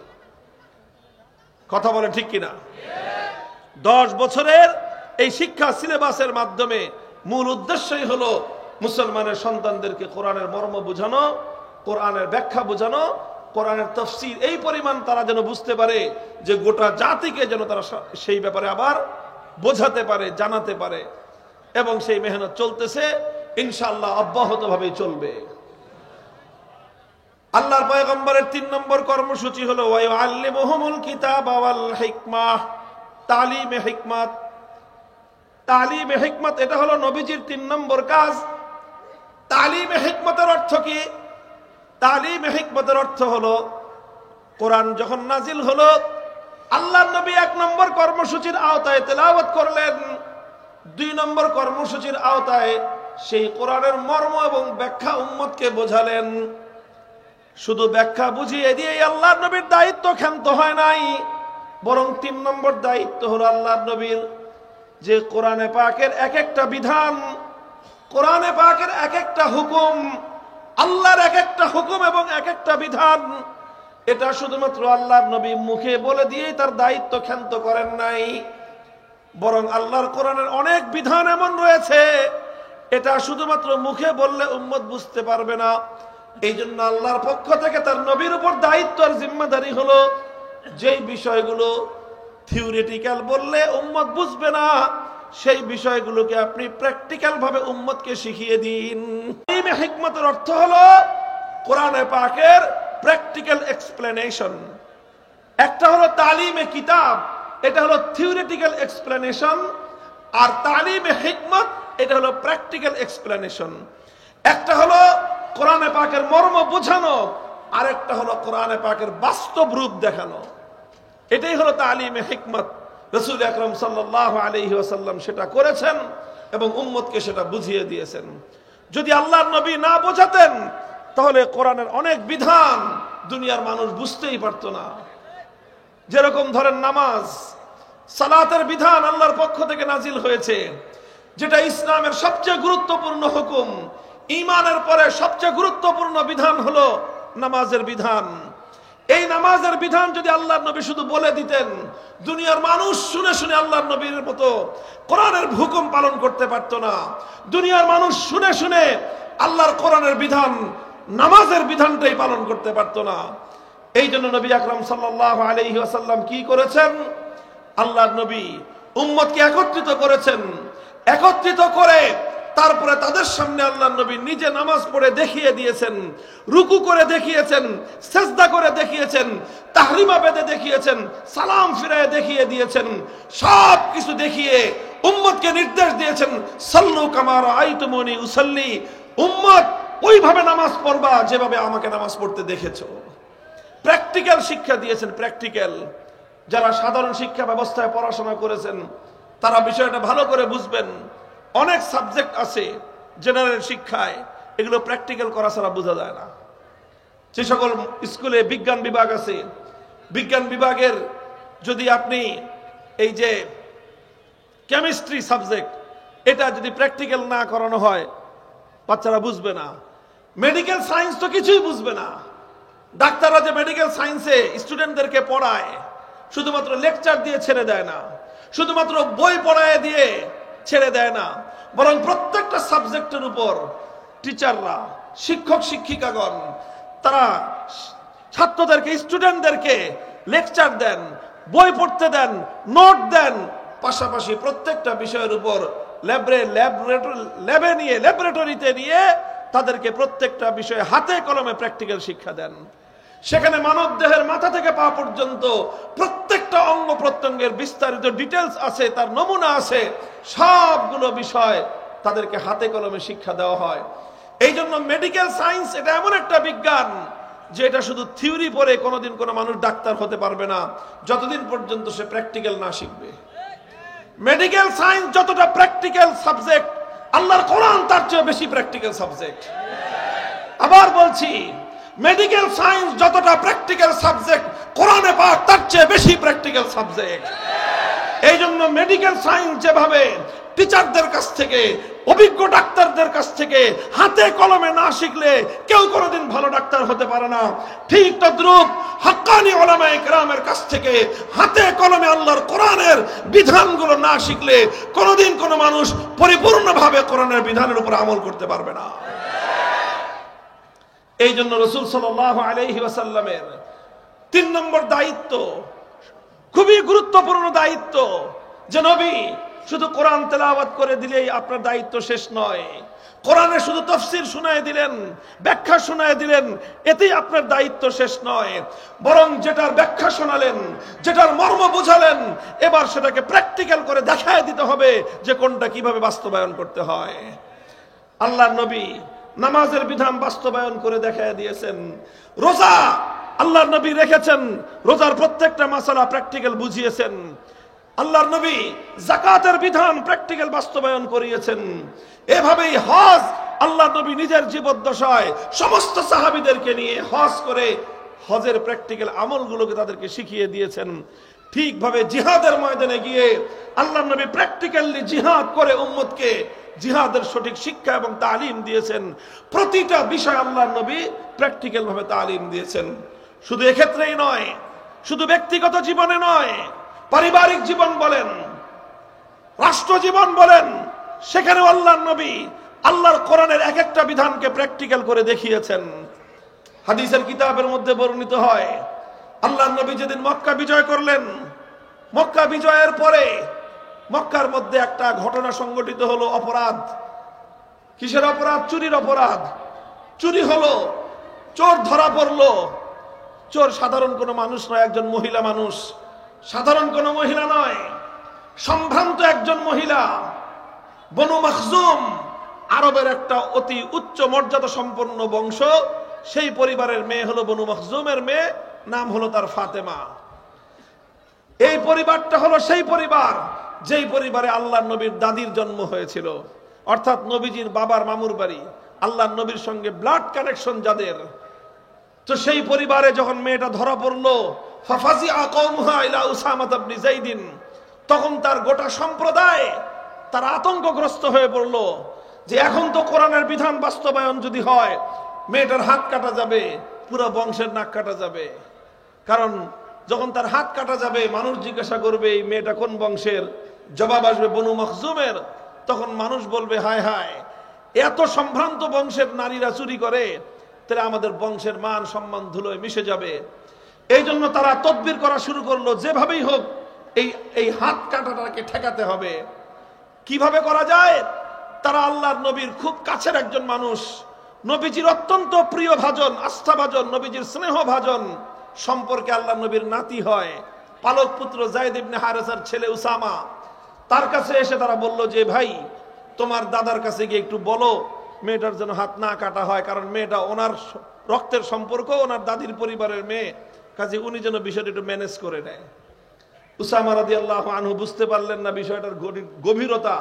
কথা বলে ঠিক কিনা? 10 বছরের এই শিক্ষা সিলেবাসের মাধ্যমে মূল উদ্দেশ্যই হলো মুসলমানের সন্তানদেরকে কোরআনের মর্ম বোঝানো, কোরআনের ব্যাখ্যা বোঝানো, কোরআনের তাফসীর এই পরিমাণ তারা যেন বুঝতে পারে যে গোটা জাতিকে যেন তারা সেই ব্যাপারে আবার বোঝাতে পারে, জানাতে পারে। এবং সেই মেহনত চলতেছে, ইনশাআল্লাহ অব্যাহতভাবেই চলবে। আল্লাহর পয়গম্বরের 3 নম্বর কর্মসূচি হলো ওয়ায়ুআল্লিমুহুমুল কিতাবা ওয়াল হিকমাহ, তালিমে হিকমত। তালিমে হিকমত এটা হলো নবীজির 3 নম্বর কাজ। তালিমে হিকমতের অর্থ কি? তালিমে হিকমতের অর্থ হলো কোরআন যখন নাজিল হলো, আল্লাহর নবী 1 নম্বর কর্মসূচির আওতায় তেলাওয়াত করলেন, 2 নম্বর কর্মসূচির আওতায় সেই কোরআনের মর্ম এবং ব্যাখ্যা উম্মতকে বোঝালেন। শুধু ব্যাখ্যা বুঝিয়ে দিয়ে আল্লাহর নবীর দায়িত্ব ক্ষান্ত হয় নাই, বরং 3 নম্বর দায়িত্ব হলো আল্লাহর নবীর যে কোরআনে পাকের এক একটা বিধান, কোরআনে পাকের এক একটা হুকুম, আল্লাহর এক একটা হুকুম এবং এক একটা বিধান, এটা শুধুমাত্র আল্লাহর নবী মুখে বলে দিয়েই তার দায়িত্ব ক্ষান্ত করেন নাই, বরং আল্লাহর কোরআনের অনেক বিধান এমন রয়েছে এটা শুধুমাত্র মুখে বললে উম্মত বুঝতে পারবে না। এই জন্য আল্লাহর পক্ষ থেকে তার নবীর উপর দায়িত্ব আর জিম্মাদারি হলো যেই বিষয়গুলো থিওরিটিক্যাল বললে উম্মত বুঝবে না, সেই বিষয়গুলোকে আপনি প্র্যাকটিক্যাল ভাবে উম্মতকে শিখিয়ে দিন। তালিমে হিকমতের অর্থ হলো কোরআনে পাকের প্র্যাকটিক্যাল এক্সপ্লেনেশন। একটা হলো তালিমে কিতাব, এটা হলো থিওরিটিক্যাল এক্সপ্লেনেশন, আর তালিমে হিকমত এটা হলো প্র্যাকটিক্যাল এক্সপ্লেনেশন। একটা হলো কোরআনে পাকের মর্ম বোঝানো, আর একটা হলো কোরআনে পাকের বাস্তব রূপ দেখানো। এটাই হলো তালিমে হিকমত। রাসূল আকরাম সাল্লাল্লাহু আলাইহি ওয়াসাল্লাম সেটা করেছেন এবং উম্মতকে সেটা বুঝিয়ে দিয়েছেন। যদি আল্লাহর নবী না বোঝাতেন তাহলে কোরআনের অনেক বিধান দুনিয়ার মানুষ বুঝতেই পারতো না। যেরকম ধরেন নামাজ, সালাতের বিধান আল্লাহর পক্ষ থেকে নাজিল হয়েছে, যেটা ইসলামের সবচেয়ে গুরুত্বপূর্ণ হুকুম। ঈমানের পরে সবচেয়ে গুরুত্বপূর্ণ বিধান হলো নামাজের বিধান। এই নামাজের বিধান যদি আল্লাহর নবী শুধু বলে দিতেন, দুনিয়ার মানুষ শুনে শুনে আল্লাহর নবীর মতো কোরআনের হুকুম পালন করতে পারতো না। দুনিয়ার মানুষ শুনে শুনে আল্লাহর কোরআনের বিধান, নামাজের বিধানটাই পালন করতে পারতো না। এই জন্য নবী আকরাম সাল্লাল্লাহু আলাইহি ওয়াসাল্লাম কি করেছেন? আল্লাহর নবী উম্মতকে একত্রিত করেছেন। একত্রিত করে তারপরে তাদের সামনে আল্লাহর নবী নিজে নামাজ পড়ে দেখিয়ে দিয়েছেন, রুকু করে দেখিয়েছেন, সিজদা করে দেখিয়েছেন, তাহরিমা বেঁধে দেখিয়েছেন, সালাম ফিরায়ে দেখিয়ে দিয়েছেন। সব কিছু দেখিয়ে উম্মতকে নির্দেশ দিয়েছেন, সাল্লু কামা রাআইতুমুনি উসাল্লি, উম্মত ওইভাবে নামাজ পড়বা যেভাবে আমাকে নামাজ পড়তে দেখেছো। প্র্যাকটিক্যাল শিক্ষা দিয়েছেন। প্র্যাকটিক্যাল, যারা সাধারণ শিক্ষা ব্যবস্থায় পড়াশোনা করেছেন তারা বিষয়টা ভালো করে বুঝবেন। অনেক সাবজেক্ট আছে জেনারেল শিক্ষায়, এগুলো প্র্যাকটিক্যাল করা ছাড়া বোঝা যায় না। যে সকল স্কুলে বিজ্ঞান বিভাগ আছে, বিজ্ঞান বিভাগের যদি আপনি এই যে কেমিস্ট্রি সাবজেক্ট, এটা যদি প্র্যাকটিক্যাল না করানো হয় বাচ্চারা বুঝবে না। মেডিকেল সায়েন্স তো কিছুই বুঝবে না। ডাক্তাররা যে মেডিকেল সায়েন্সে স্টুডেন্টদেরকে পড়ায়, শুধুমাত্র লেকচার দিয়ে ছেড়ে দেয় না, শুধুমাত্র বই পড়ায় দিয়ে ছেড়ে দেয় না, বরং প্রত্যেকটা সাবজেক্টের উপর টিচাররা, শিক্ষক শিক্ষিকাগণ তারা ছাত্রদেরকে, স্টুডেন্টদেরকে লেকচার দেন, বই পড়তে দেন, নোট দেন, পাশাপাশি প্রত্যেকটা বিষয়ের উপর ল্যাবরেটরিতে নিয়ে তাদেরকে প্রত্যেকটা বিষয়ে হাতে কলমে প্র্যাকটিক্যাল শিক্ষা দেন। সেখানে মানব দেহের মাথা থেকে পা পর্যন্ত প্রত্যেকটা অঙ্গ প্রত্যঙ্গের বিস্তারিত ডিটেলস আছে, তার নমুনা আছে, সবগুলো বিষয় তাদেরকে হাতে কলমে শিক্ষা দেওয়া হয়। এই জন্য মেডিকেল সায়েন্স এটা এমন একটা বিজ্ঞান যে এটা শুধু থিওরি পড়ে কোনোদিন কোনো মানুষ ডাক্তার হতে পারবে না যতদিন পর্যন্ত সে প্র্যাকটিক্যাল না শিখবে। মেডিকেল সায়েন্স যতটা প্র্যাকটিক্যাল সাবজেক্ট, আল্লাহর কোরআন তার চেয়ে বেশি প্র্যাকটিক্যাল সাবজেক্ট। আবার বলছি, মেডিকেল সায়েন্স যতটা প্র্যাকটিক্যাল সাবজেক্ট, কোরআনে পাক তার চেয়ে বেশি প্র্যাকটিক্যাল সাবজেক্ট। এই জন্য মেডিকেল সায়েন্স যেভাবে টিচারদের কাছ থেকে, অভিজ্ঞ ডাক্তারদের কাছ থেকে হাতে কলমে না শিখলে কেউ কোনোদিন ভালো ডাক্তার হতে পারে না, ঠিক তদ্রূপ হাক্কানি উলামায়ে কেরামের কাছ থেকে হাতে কলমে আল্লাহর কোরআনের বিধানগুলো না শিখলে কোনোদিন কোনো মানুষ পরিপূর্ণভাবে কোরআনের বিধানের উপর আমল করতে পারবে না। এই জন্য রাসূল সাল্লাল্লাহু আলাইহি ওয়াসাল্লামের 3 নম্বর দায়িত্ব, খুবই গুরুত্বপূর্ণ দায়িত্ব, যে নবী শুধু কোরআন তেলাওয়াত করে দিলেই আপনার দায়িত্ব শেষ নয়। কোরআনে শুধু তাফসীর শোনায় দিলেন, ব্যাখ্যা শোনায় দিলেন, এতেই আপনার দায়িত্ব শেষ নয়, বরং যেটার ব্যাখ্যা শোনালেন, যেটার মর্ম বুঝালেন, এবার সেটাকে প্র্যাকটিক্যাল করে দেখায় দিতে হবে যে কোনটা কিভাবে বাস্তবায়ন করতে হয়। আল্লাহর নবী নামাজের বিধান বাস্তবায়ন করে দেখায় দিয়েছেন। রোজা আল্লাহর নবী রেখেছেন, রোজার প্রত্যেকটা মাসালা প্র্যাকটিক্যাল বুঝিয়েছেন। আল্লাহর নবী যাকাতের বিধান প্র্যাকটিক্যাল বাস্তবায়ন করিয়েছেন। এভাবেই হজ আল্লাহর নবী নিজের জীবদ্দশায় সমস্ত সাহাবীদেরকে নিয়ে হজ করে হজের প্র্যাকটিক্যাল আমলগুলোকে তাদেরকে শিখিয়ে দিয়েছেন। ঠিকভাবে জিহাদের ময়দানে গিয়ে আল্লাহর নবী প্র্যাকটিক্যালি জিহাদ করে উম্মতকে জিহাদের সঠিক শিক্ষা এবং তালিম দিয়েছেন। প্রতিটা বিষয় আল্লাহর নবী প্র্যাকটিক্যাল ভাবে তালিম দিয়েছেন। শুধু এক্ষেত্রেই নয়, শুধু ব্যক্তিগত জীবনে নয়, পারিবারিক জীবন বলেন, রাষ্ট্র জীবন বলেন, সেখানেও আল্লাহর নবী আল্লাহর কোরআনের এক একটা বিধানকে প্র্যাকটিক্যাল করে দেখিয়েছেন। হাদিসের কিতাবের মধ্যে বর্ণিত হয়, আল্লাহর নবী যেদিন মক্কা বিজয় করলেন, মক্কা বিজয়ের পরে মক্কার মধ্যে একটা ঘটনা সংঘটিত হলো, অপরাধ। কিসের অপরাধ? চুরির অপরাধ। চুরি হলো, চোর ধরা পড়লো। চোর সাধারণ কোনো মানুষ নয়, একজন মহিলা মানুষ, সাধারণ কোনো মহিলা নয়, সম্ভ্রান্ত একজন মহিলা। বনু মখজুম আরবের একটা অতি উচ্চ মর্যাদা সম্পন্ন বংশ, সেই পরিবারের মেয়ে হলো বনু মখজুমের মেয়ে, নাম হলো তার ফাতেমা। এই পরিবারটা হলো সেই পরিবার যেই পরিবারে আল্লাহর নবীর দাদির জন্ম হয়েছিল, অর্থাৎ নবীজির বাবার মামুর বাড়ি, আল্লাহর নবীর সঙ্গে ব্লাড কানেকশন যাদের। তো সেই পরিবারে যখন মেয়েটা ধরা পড়লো, ফাফাজিআ কওমুহা ইলা উসামা ইবনে যাইদিন, তখন তার গোটা সম্প্রদায় তারা আতঙ্কগ্রস্ত হয়ে পড়লো যে এখন তো কোরআনের বিধান বাস্তবায়ন যদি হয়, মেয়েটার হাত কাটা যাবে, পুরো বংশের নাক কাটা যাবে। কারণ যখন তার হাত কাটা যাবে, মানুষ জিজ্ঞাসা করবে এই মেয়েটা কোন বংশের, জবাব আসবে বনু মখজুমের। তখন মানুষ বলবে হায় হায়, এত সম্ভ্রান্ত বংশের নারীরা চুরি করে, তাহলে আমাদের বংশের মান সম্মান ধুলোয় মিশে যাবে। এই জন্য তারা তদবির করা শুরু করলো, যেভাবেই হোক এই হাত কাটাটাকে ঠেকাতে হবে। কিভাবে করা যায়? তারা আল্লাহর নবীর খুব কাছের একজন মানুষ, নবীজির অত্যন্ত প্রিয় ভাজন, আস্থাভাজন, নবীজির স্নেহ ভাজন সম্পর্কে আল্লাহর নবীর নাতি হয়, পালক পুত্র যায়েদ ইবনে হারেসার ছেলে উসামা। তার কাছে এসে তারা বলল যে ভাই, তোমার দাদার কাছে গিয়ে একটু বলো মেয়েটার যেন হাত না কাটা হয়, কারণ মেয়েটা ওনার রক্তের সম্পর্ক, ওনার দাদির পরিবারের মেয়ে, কাজে উনি যেন বিষয়টা একটু ম্যানেজ করে নেয়। উসামা রাদিয়াল্লাহু আনহু বুঝতে পারলেন না বিষয়টার গভীরতা।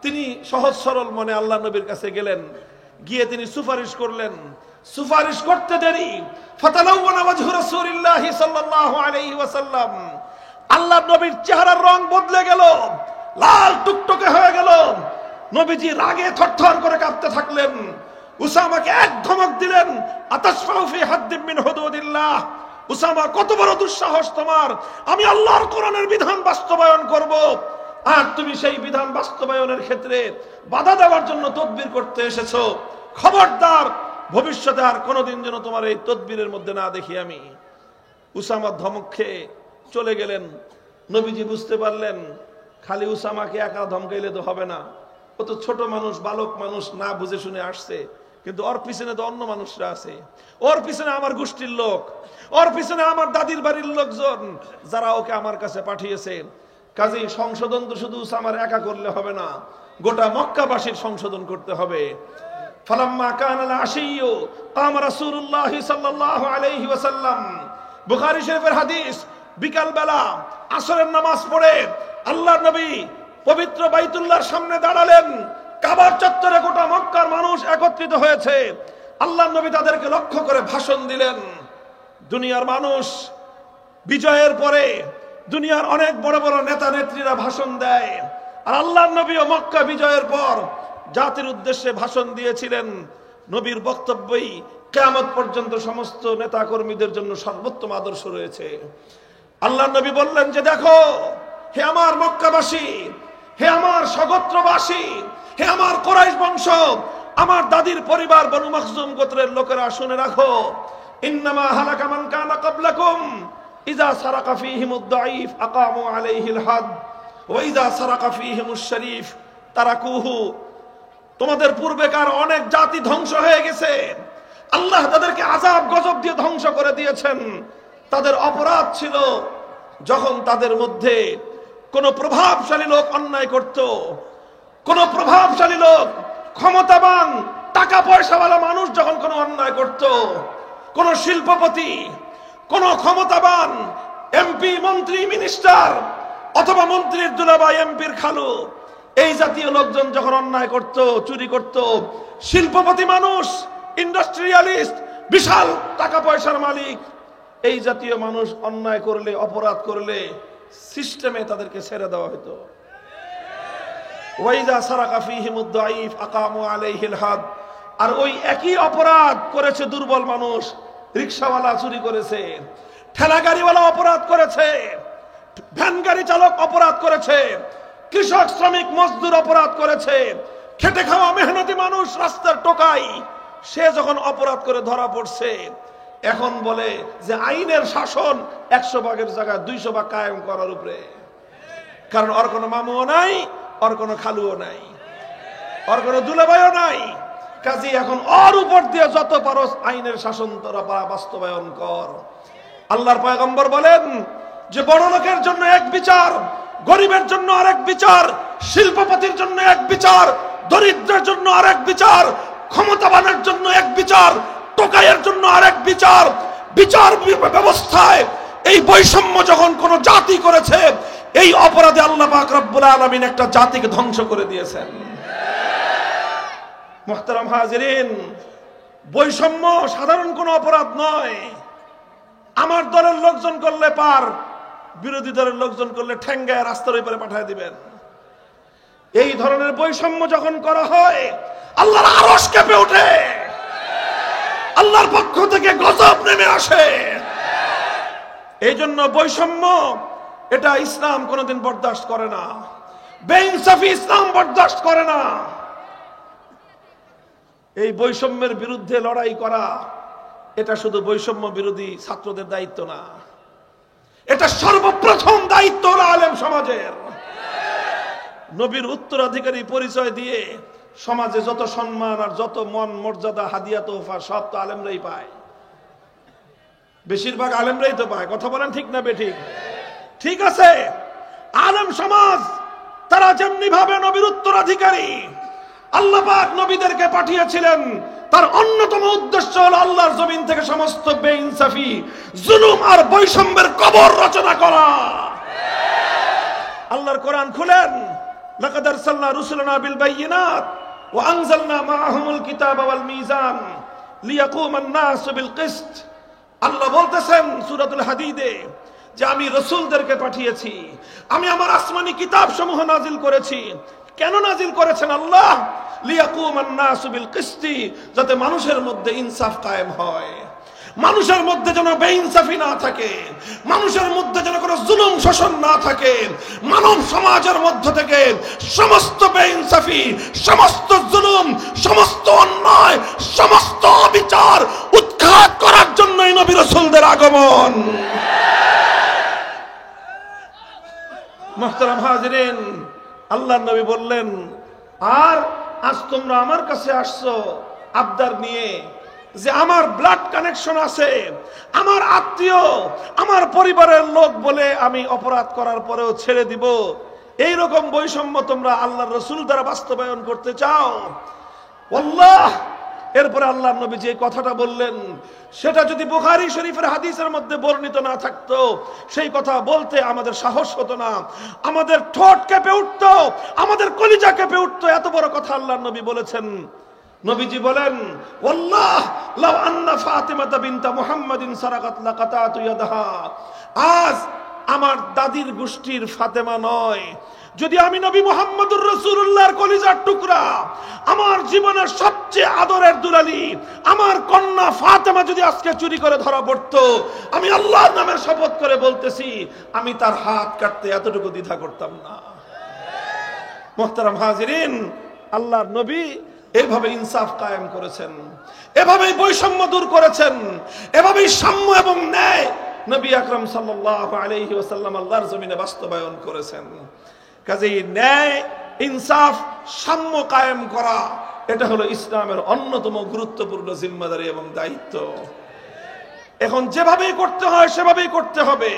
তিনি সহজ সরল মনে আল্লাহ নবীর কাছে গেলেন, গিয়ে তিনি সুপারিশ করলেন। সুপারিশ করতে দেরি, ফাতালাওয়ানা ওয়াজহু রাসূলিল্লাহি সাল্লাল্লাহু আলাইহি ওয়াসাল্লাম, আল্লাহর নবীর চেহারার রং বদলে গেল, লাল টুকটকে হয়ে গেল। নবীজি রাগে থরথর করে কাঁপতে থাকলেন। উসামাকে এক ধমক দিলেন, আতাশফাউ ফি হাদ্দিম মিন হুদুদিল্লাহ, উসামা কত বড় দুঃসাহস তোমার, আমি আল্লাহর কোরআনের বিধান বাস্তবায়ন করব, আর তুমি সেই বিধান বাস্তবায়নের ক্ষেত্রে বাধা দেওয়ার জন্য তদবির করতে এসেছো। খবরদার, ভবিষ্যতে আর কোনোদিন যেন তোমার এই তদবিরের মধ্যে না দেখি আমি। উসামা ধমক খেয়ে চলে গেলেন। নবীজি বুঝতে পারলেন খালি উসামাকে একা ধমকাইলে তো হবে না, ও তো ছোট মানুষ, বালক মানুষ, না বুঝে শুনে আসছে, কিন্তু ওর পিছনে তো অন্য মানুষরা আছে, ওর পিছনে আমার গোষ্ঠীর লোক, ওর পিছনে আমার দাদির বাড়ির লোকজন, যারা ওকে আমার কাছে পাঠিয়েছে। কাজেই সংশোধন তো শুধু উসামার একা করলে হবে না, গোটা মক্কাবাসীর সংশোধন করতে হবে। ফালাম্মা কানাল আশিয়্যু কামা রাসূলুল্লাহ সাল্লাল্লাহু আলাইহি ওয়াসাল্লাম, বুখারী শরীফের হাদিস, বিকাল বেলা আসরের নামাজ পড়ে আল্লাহর নবী পবিত্র বাইতুল্লাহর সামনে দাঁড়ালেন। কাবার চত্বরে গোটা মক্কার মানুষ একত্রিত হয়েছে। আল্লাহর নবী তাদেরকে লক্ষ্য করে ভাষণ দিলেন। দুনিয়ার মানুষ বিজয়ের পরে দুনিয়ার অনেক বড় বড় নেতা নেত্রীরা ভাষণ দেয়, আর আল্লাহর নবীও মক্কা বিজয়ের পর জাতির উদ্দেশ্যে ভাষণ দিয়েছিলেন। নবীর বক্তব্যই কিয়ামত পর্যন্ত সমস্ত নেতা কর্মীদের জন্য সর্বোত্তম আদর্শ রয়েছে। আল্লাহর নবী বললেন যে দেখো হে আমার মক্কাবাসী, হে আমার সগোত্রবাসী, হে আমার কুরাইশ বংশ, আমার দাদির পরিবার বনু মাখজুম গোত্রের লোকেরা শুনে রাখো, ইন্নামা হালাকা মান কানা ক্বাবলাকুম ইযা সারাকা ফীহিমুদ দাঈফ আকামু আলাইহিল হাদ ওয়া ইযা সারাকা ফীহিমুশ শরীফ তারাকুহু। তোমাদের পূর্বেকার অনেক জাতি ধ্বংস হয়ে গেছে, আল্লাহ তাদেরকে আযাব গজব দিয়ে ধ্বংস করে দিয়েছেন। তাদের অপরাধ ছিল যখন তাদের মধ্যে কোন প্রভাবশালী লোক অন্যায় করত, কোন প্রভাবশালী লোক, ক্ষমতাবান, টাকা পয়সাওয়ালা মানুষ যখন কোন অন্যায় করত, কোন শিল্পপতি, কোন ক্ষমতাবান এমপি, মন্ত্রী, মিনিস্টার, অথবা মন্ত্রীর দুলাভাই, এমপির খালু, এই জাতীয় লোকজন যখন অন্যায় করত, চুরি করত, শিল্পপতি মানুষ, ইন্ডাস্ট্রিয়ালিস্ট, বিশাল টাকা পয়সার মালিক, এই জাতীয় মানুষ অন্যায় করলে, অপরাধ করলে সিস্টেমে তাদেরকে ছেড়ে দেওয়া হতো। ওয়াইদা সারাকা ফীহিমুদ দাঈফ আকামু আলাইহিল হাদ। আর ওই একই অপরাধ করেছে দুর্বল মানুষ, রিকশাওয়ালা চুরি করেছে, ঠেলা গাড়িওয়ালা অপরাধ করেছে, ভ্যান গাড়ি চালক অপরাধ করেছে, কৃষক, শ্রমিক, মজদুর অপরাধ করেছে, খেটে খাওয়া মেহনতি মানুষ, রাস্তার টোকাই, সে যখন অপরাধ করে ধরা পড়ছে, এখন বলে যে আইনের শাসন 100 ভাগের জায়গায় 200 ভাগ কায়েম করার উপরে। কারণ ওর কোনো মামুও নাই, ওর কোনো খালুও নাই, ওর কোনো দুলাভাইও নাই। কাজী এখন ওর উপর দিয়ে যত পারো আইনের শাসন তোরা বাস্তবায়ন কর। আল্লাহর পয়গম্বর বলেন যে বড় লোকের জন্য এক বিচার, গরিবের জন্য আরেক বিচার, শিল্পপতির জন্য এক বিচার, দরিদ্রের জন্য আরেক বিচার, ক্ষমতাবানের জন্য এক বিচার, টোকাইয়ের জন্য আরেক বিচার। বিচার ব্যবস্থায় এই বৈষম্য যখন কোন জাতি করেছে, এই অপরাধে আল্লাহ পাক রব্বুল আলামিন একটা জাতিকে ধ্বংস করে দিয়েছেন। মুহতারাম হাজিরিন, বৈষম্য সাধারণ কোনো অপরাধ নয়। আমার দলের লোকজন করলে পার, বিরোধী দলের লোকজন করলে ঠেঙ্গায় রাস্তার উপরে পাঠিয়ে দিবেন। এই ধরনের বৈষম্য যখন করা হয়, আল্লাহর আরশ কেঁপে ওঠে, আল্লাহর পক্ষ থেকে গজব নেমে আসে। এই জন্য বৈষম্য এটা ইসলাম কোনোদিন বরদাস্ত করে না, বেইনসাফি ইসলাম বরদাস্ত করে না। এই বৈষম্যের বিরুদ্ধে লড়াই করা এটা শুধু বৈষম্য বিরোধী ছাত্রদের দায়িত্ব না, এটা সর্বপ্রথম দায়িত্ব হলো আলেম সমাজের। নবীর উত্তরাধিকারী পরিচয় দিয়ে সমাজে যত সম্মান আর যত মন মর্যাদা, হাদিয়া, তোহফা সব তো আলেমরাই পায়, বেশিরভাগ আলেমরাই তো পায়। কথা বলেন ঠিক না বেঠিক? ঠিক আছে, আলেম সমাজ তারা যেমনি ভাবে নবীর উত্তরাধিকারী, আল্লাহ পাক নবীদেরকে পাঠিয়েছিলেন, তার অন্যতম উদ্দেশ্য হলো আল্লাহর জমিন থেকে সমস্ত বেইনসাফি, জুলুম আর বৈষম্যের কবর রচনা করা। আল্লাহর কোরআন খুলেন, লাকাদ আরসালনা রুসুলানা বিল বাইয়িনাত ওয়া আনজালনা মাআহুমুল কিতাবা ওয়াল মিজান লিয়াকুমান নাসু বিল কিসত। আল্লাহ বলতেছেন সূরাতুল হাদীদে যে আমি রাসূলদেরকে পাঠিয়েছি, আমি আমার আসমানি কিতাব সমূহ নাজিল করেছি। কেন নাজিল করেছেন আল্লাহ? লিয়াকুমান নাসু বিল কিসতি, যাতে মানুষের মধ্যে ইনসাফ কায়েম হয়, মানুষের মধ্যে যেন বেইনসাফি না থাকে, মানুষের মধ্যে যেন কোনো জুলুম শোষণ না থাকে, মানব সমাজের মধ্য থেকে সমস্ত বেইনসাফি, সমস্ত জুলুম, সমস্ত অন্যায়, সমস্ত অবিচার উৎখাত করার জন্যই নবী রাসূলদের আগমন। মুহতারাম হাজিরিন, আল্লাহর নবী বললেন, আর আজ তোমরা আমার কাছে আসছো আবদার নিয়ে যে আমার ব্লাড কানেকশন আছে, আমার আত্মীয়, আমার পরিবারের লোক বলে আমি অপরাধ করার পরেও ছেড়ে দিব, এই রকম বৈষম্য তোমরা আল্লাহর রাসূল দ্বারা বাস্তবায়ন করতে চাও। আল্লাহ, এরপরে আল্লাহর নবী যে কথাটা বললেন সেটা যদি বুখারী শরীফের হাদিসের মধ্যে বর্ণিত না থাকতো, সেই কথা বলতে আমাদের সাহস হতো না, আমাদের ঠোঁট কেঁপে উঠতো, আমাদের কলিজা কেঁপে উঠতো। এত বড় কথা আল্লাহর নবী বলেছেন। নবীজি বলেন, ওয়াল্লাহ লাউ আন্না ফাতিমাতা বিনতা মুহাম্মাদিন সারাকাত লাকাতাতু ইয়াদাহা। আজ আমার দাদির গোষ্ঠীর ফাতেমা নয়, যদি আমি নবী মুহাম্মদুর রাসূলুল্লাহর কলিজার টুকরা, আমার জীবনের সবচেয়ে আদরের দুলালি আমার কন্যা ফাতেমা যদি আজকে চুরি করে ধরা পড়তো, আমি আল্লাহর নামের শপথ করে বলতেছি আমি তার হাত কাটতে এতটুকু দ্বিধা করতাম না। মুহতারাম হাজিরিন, আল্লাহর নবী এভাবে ইনসাফ কায়েম করেছেন, এভাবেই বৈষম্য দূর করেছেন, এভাবেই সাম্য এবং ন্যায় নবী আকরাম সাল্লাল্লাহু আলাইহি ওয়াসাল্লাম আল্লাহর জমিনে বাস্তবায়ন করেছেন। কাজেই ন্যায়, ইনসাফ, সাম্য কায়েম করা এটা হলো ইসলামের অন্যতম গুরুত্বপূর্ণ জিম্মাদারি এবং দায়িত্ব। এখন যেভাবেই করতে হয় সেভাবেই করতে হবে,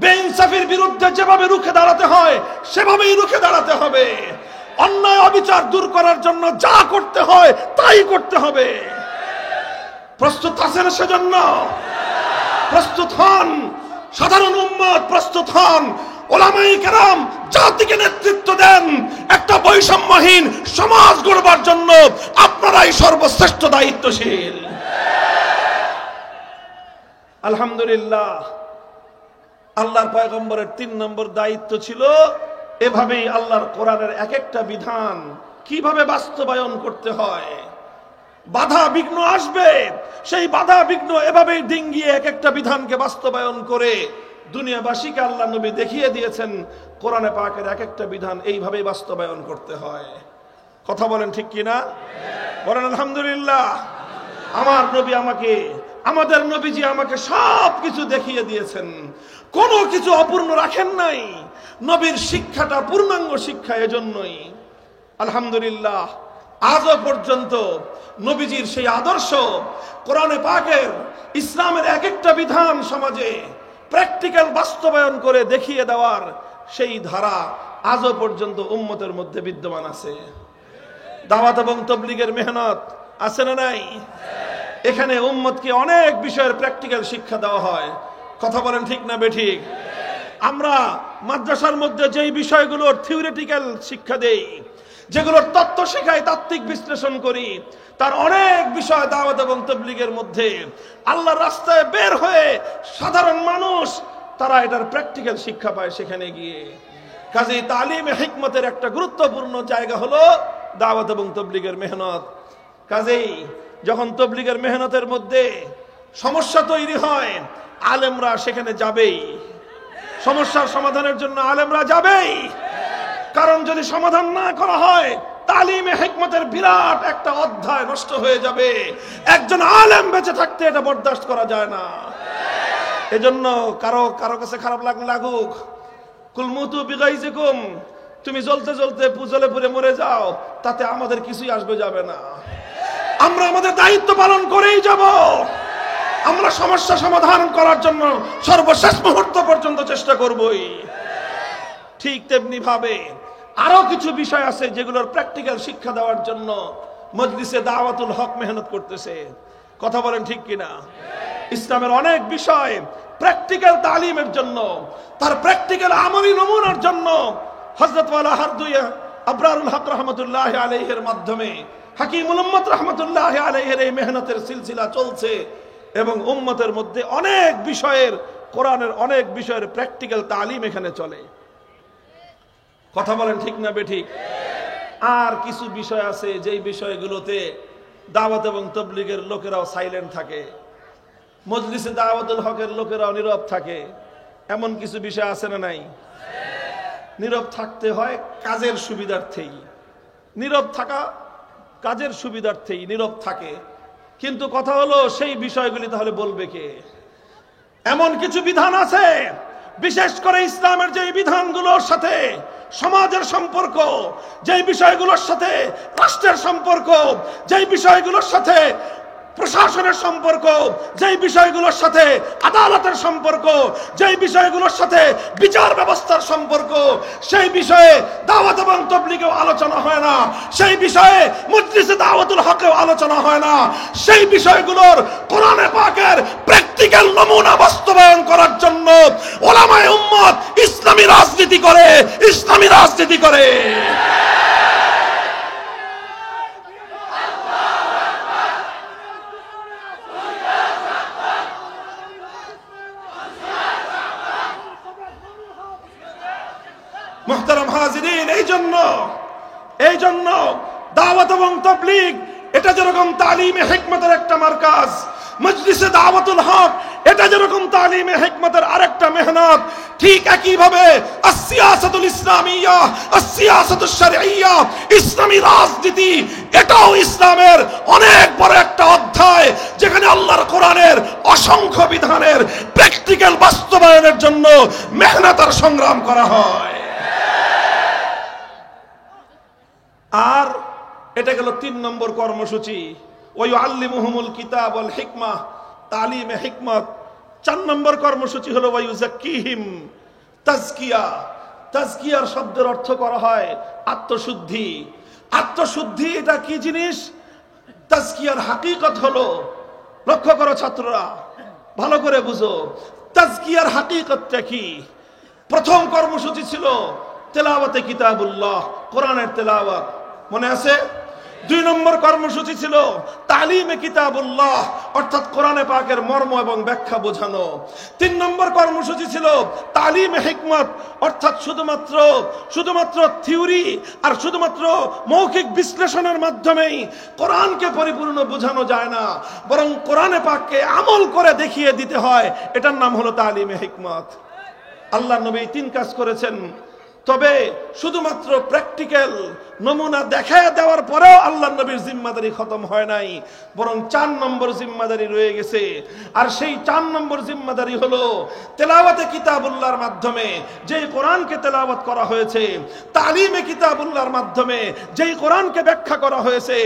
বেইনসাফির বিরুদ্ধে যেভাবে রুখে দাঁড়াতে হয় সেভাবেই রুখে দাঁড়াতে হবে, অন্যায় অবিচার দূর করার জন্য যা করতে হয় তাই করতে হবে। প্রস্তুত আছেন সেজন্য? প্রস্তুত হন, সাধারণ উম্মত প্রস্তুত হন, ওলামায়ে কেরাম জাতিকে নেতৃত্ব দেন। একটা বৈষম্যহীন সমাজ গড়বার জন্য আপনারাই সর্বশ্রেষ্ঠ দায়িত্বশীল। আলহামদুলিল্লাহ, আল্লাহর পয়গম্বরের 3 নম্বর দায়িত্ব ছিল এভাবেই আল্লাহর কোরআনের এক একটা বিধান কিভাবে বাস্তবায়ন করতে হয়। বাধা বিঘ্ন আসবে, সেই বাধা বিঘ্ন এভাবেই ডিঙ্গিয়ে এক একটা বিধানকে বাস্তবায়ন করে দুনিয়াবাসীকে আল্লাহ নবী দেখিয়ে দিয়েছেন কোরআনে পাকের এক একটা বিধান এইভাবেই বাস্তবায়ন করতে হয়। কথা বলেন ঠিক কিনা? বলেন আলহামদুলিল্লাহ। আমার নবী আমাকে, আমাদের নবীজি আমাকে সব কিছু দেখিয়ে দিয়েছেন, কোনো কিছু অপূর্ণ রাখেন নাই। নবীর শিক্ষাটা পূর্ণাঙ্গ শিক্ষা, এজন্যই আলহামদুলিল্লাহ আজও পর্যন্ত নবীজির সেই আদর্শ, কোরআনে পাকের, ইসলামের এক একটা বিধান সমাজে প্র্যাকটিক্যাল বাস্তবায়ন করে দেখিয়ে দেওয়ার সেই ধারা আজও পর্যন্ত উম্মতের মধ্যে বিদ্যমান আছে। দাওয়াত এবং তাবলীগের মেহনত আছে না নাই? এখানে উম্মতকে অনেক বিষয়ের প্র্যাকটিক্যাল শিক্ষা দেওয়া হয়। কথা বলেন ঠিক না বেঠিক? আমরা মাদ্রাসার মধ্যে যেই বিষয়গুলোর থিওরিটিক্যাল শিক্ষা দেই, যেগুলোর তত্ত্ব শেখাই, তাত্ত্বিক বিশ্লেষণ করি, তার অনেক বিষয় দাওয়াত এবং তাবলীগের মধ্যে। আল্লাহর রাস্তায় বের হয়ে সাধারণ মানুষ তারা এটার প্র্যাকটিক্যাল শিক্ষা পায় সেখানে গিয়ে। কাজেই তালিমে হিকমতের একটা গুরুত্বপূর্ণ জায়গা হলো দাওয়াত এবং তাবলীগের মেহনত। কাজেই যখন তাবলীগের মেহনতের মধ্যে সমস্যা তৈরি হয়, আলেমরা সেখানে যাবেই, সমস্যার সমাধানের জন্য আলেমরা যাবেই। কারণ যদি সমাধান না করা হয় তালিমে হিকমতের বিরাট একটা অধ্যায় নষ্ট হয়ে যাবে। একজন আলেম বেঁচে থাকতে এটা বরদাস্ত করা যায় না। এজন্য কারো কাছে খারাপ লাগুক, কুলমুতু বিগাইজিকুম, তুমি জ্বলতে জ্বলতে জ্বলে পুড়ে মরে যাও, তাতে আমাদের কিছুই আসবে যাবে না। আমরা আমাদের দায়িত্ব পালন করেই যাব। আমরা সমস্যা সমাধান করার জন্য সর্বশেষ মুহূর্ত পর্যন্ত চেষ্টা করবই। ঠিক তেমনি ভাবে আরো কিছু বিষয় আছে যেগুলোর প্র্যাকটিক্যাল শিক্ষা দেওয়ার জন্য মজলিসে দাওয়াতুল হক মেহনত করতেছে। কথা বলেন ঠিক কিনা? ইসলামের অনেক বিষয় প্র্যাকটিক্যাল তালিমের জন্য, তার প্র্যাকটিক্যাল আমলি নমুনার জন্য হযরত ওয়ালা হারদুয়া আবরারুল হক রহমতুল্লাহ আলাইহির মাধ্যমে, হাকিমুল উম্মত রহমতুল্লাহ আলাইহির এই মেহনতের সিলসিলা চলছে এবং উম্মতের মধ্যে অনেক বিষয়ের, কোরআনের অনেক বিষয়ের প্র্যাকটিক্যাল তালিম এখানে চলে। কথা বলেন ঠিক না বেঠিক? আর কিছু বিষয় আছে যেই বিষয়গুলোতে দাওয়াত এবং তাবলীগের লোকেরাও সাইলেন্ট থাকে, মজলিসে দাওয়াতুল হকের লোকেরাও নীরব থাকে। এমন কিছু বিষয় আছে না নাই? নীরব থাকতে হয় কাজের সুবিধার্থেই, নীরব থাকা কাজের সুবিধার্থেই নীরব থাকে। কিন্তু কথা হলো সেই বিষয়গুলি তাহলে বলবে কে? এমন কিছু বিধান আছে, বিশেষ করে ইসলামের যে বিধানগুলোর সাথে সমাজের সম্পর্ক, যেই বিষয়গুলোর সাথে রাষ্ট্রের সম্পর্ক, যেই বিষয়গুলোর সাথে প্রশাসনের সম্পর্ক, যেই বিষয়গুলোর সাথে আদালতের সম্পর্ক, যেই বিষয়গুলোর সাথে বিচার ব্যবস্থার সম্পর্ক, সেই বিষয়ে দাওয়াত এবং তাবলীগেও আলোচনা হয় না, সেই বিষয়ে মজলিসে দাওয়াতুল হকেও আলোচনা হয় না। সেই বিষয়গুলোর কোরআনে পাকের প্র্যাকটিক্যাল নমুনা বাস্তবায়ন করার জন্য উলামায়ে উম্মত ইসলামী রাজনীতি করে, ইসলামী রাজনীতি করে। মুহতারাম হাজিরিন, এই জন্য দাওয়াত এবং তাবলীগ এটা যেরকম তালিমে হিকমতের একটা মারকাজ, মজলিসে দাওয়াতুল হক এটা যেরকম তালিমে হিকমতের আরেকটা মেহনত, ঠিক একই ভাবে আসিয়াসাতুল ইসলামিয়া, আসিয়াসাতুশ শরঈয়া, ইসলামী রাজনীতি এটাও ইসলামের অনেক বড় একটা অধ্যায়, যেখানে আল্লাহর কোরআনের অসংখ্য বিধানের প্র্যাকটিক্যাল বাস্তবায়নের জন্য মেহনত আর সংগ্রাম করা হয়। আর এটা গেল 3 নম্বর কর্মসূচি, ওয়ায়ুআল্লিমুহুমুল কিতাব ওয়াল হিকমাহ, তালিমে হিকমত। 4 নম্বর কর্মসূচি হলো ওয়ায়ুযাক্কিহিম, তাজকিয়া। তাজকিয়ার শব্দের অর্থ করা হয় আত্মশুদ্ধি। আত্মশুদ্ধি এটা কি জিনিস? তাজকিয়ার হাকিকত হলো, লক্ষ্য করো ছাত্ররা, ভালো করে বুঝো, তাজকিয়ার হাকিকতটা কি। প্রথম কর্মসূচি ছিল তেলাওয়াতে কিতাবুল্লাহ, কোরআনের তেলাওয়াত, মনে আছে? 2 নম্বর কর্মসূচি ছিল তালিমে কিতাবুল্লাহ, অর্থাৎ কোরআনে পাকের মর্ম এবং ব্যাখ্যা বোঝানো। 3 নম্বর কর্মসূচি ছিল তালিমে হিকমত, অর্থাৎ শুধুমাত্র থিওরি আর শুধুমাত্র মৌখিক বিশ্লেষণের মাধ্যমেই কোরআনকে পরিপূর্ণ বোঝানো যায় না, বরং কোরআনে পাককে আমল করে দেখিয়ে দিতে হয়। এটার নাম হলো তালিমে হিকমত। আল্লাহ নবী 3 কাজ করেছেন, তবে শুধুমাত্র প্র্যাকটিক্যাল নমুনা দেখায় দেওয়ার পরেও আল্লাহ নবীর জিম্মাদারি খতম হয় নাই, বরং 4 নম্বর জিম্মাদারি রয়ে গেছে। আর সেই 4 নম্বর জিম্মাদারি হলো তেলাওয়াতে কিতাবুল্লাহর মাধ্যমে যেই কোরআনকে তেলাওয়াত করা হয়েছে, তালিমে কিতাবুল্লাহর মাধ্যমে যেই কোরআনকে ব্যাখ্যা করা হয়েছে,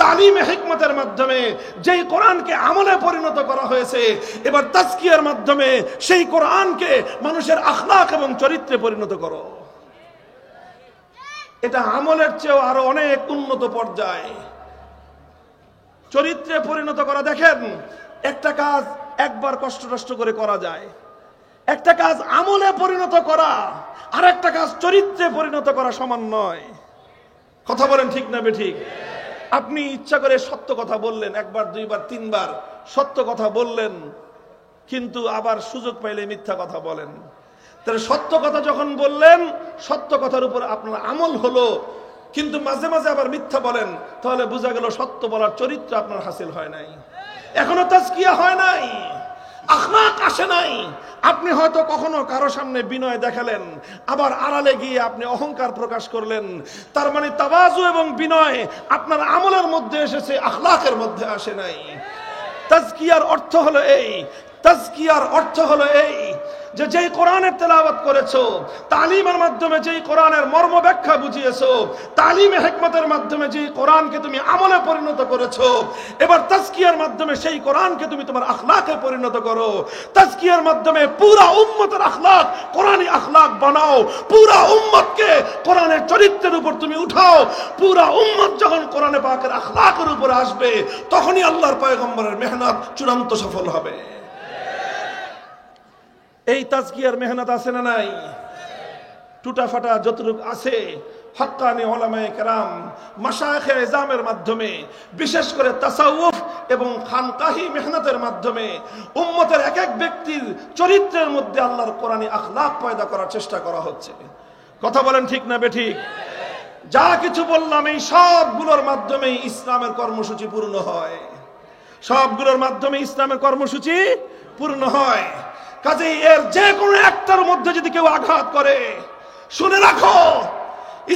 তালিমে হিকমতের মাধ্যমে যেই কোরআনকে আমলে পরিণত করা হয়েছে, এবার তাজকিয়ার মাধ্যমে সেই কোরআনকে মানুষের আখলাক এবং চরিত্রে পরিণত করো। এটা আমলের চেয়েও আরো অনেক উন্নত পর্যায়ে চরিত্রে পরিণত করা। দেখেন, একটা কাজ একবার কষ্ট করে করা যায়, একটা কাজ আমলে পরিণত করা আর একটা কাজ চরিত্রে পরিণত করা সমান নয়। কথা বলেন ঠিক না বেঠিক? আপনি ইচ্ছা করে সত্য কথা বললেন, 1 বার 2 বার 3 বার সত্য কথা বললেন, কিন্তু আবার সুযোগ পাইলে মিথ্যা কথা বলেন। তাহলে সত্য কথা যখন বললেন, সত্য কথার উপর আপনার আমল হলো, কিন্তু মাঝে মাঝে আবার মিথ্যা বলেন, তাহলে বোঝা গেল সত্য বলার চরিত্র আপনার হাসিল হয় নাই, এখনো তাজকিয়া হয় নাই, আখলাক আসে নাই। আপনি হয়তো কখনো কারো সামনে বিনয় দেখালেন, আবার আড়ালে গিয়ে আপনি অহংকার প্রকাশ করলেন, তার মানে তাওয়াজু এবং বিনয় আপনার আমলের মধ্যে এসেছে, আখলাকের মধ্যে আসে নাই। তাজকিয়ার অর্থ হলো এই, তাজকিয়ার অর্থ হলো এই যে যেই কোরআনের তেলাওয়াত করেছো, তালিমের মাধ্যমে যেই কোরআনের মর্ম ব্যাখ্যা বুঝিয়েছো, তালিমে হিকমতের মাধ্যমে যেই কোরআনকে তুমি আমলে পরিণত করেছো, এবার তাজকিয়ার মাধ্যমে সেই কোরআনকে তুমি তোমার আখলাকে পরিণত করো। তাজকিয়ার মাধ্যমে পুরা উম্মতের আখলাক কোরআনী আখলাক বানাও, পুরা উম্মতকে কোরআনের চরিত্রের উপর তুমি উঠাও। পুরা উম্মত যখন কোরআনে পাকের আখলাকের উপর আসবে, তখনই আল্লাহর পয়গম্বরের মেহনত চূড়ান্ত সফল হবে। এই তাজকিয়ার মেহনত আছে না নাই? টুটা ফাটা যতটুকু আছে, হক্কানি উলামায়ে কেরাম, মাশায়েখে ইজামের মাধ্যমে, বিশেষ করে তাসাউফ এবং খানকাহি মেহনতের মাধ্যমে উম্মতের এক এক ব্যক্তির চরিত্রের মধ্যে আল্লাহর কোরআনী আখলাক পয়দা করার চেষ্টা করা হচ্ছে। কথা বলেন ঠিক না বেঠিক? যা কিছু বললাম এই সবগুলোর মাধ্যমে ইসলামের কর্মসূচি পূর্ণ হয়, সবগুলোর মাধ্যমে ইসলামের কর্মসূচি পূর্ণ হয়। কাজেই এর যে কোনো একটার মধ্যে যদি কেউ আঘাত করে, শুনে রাখো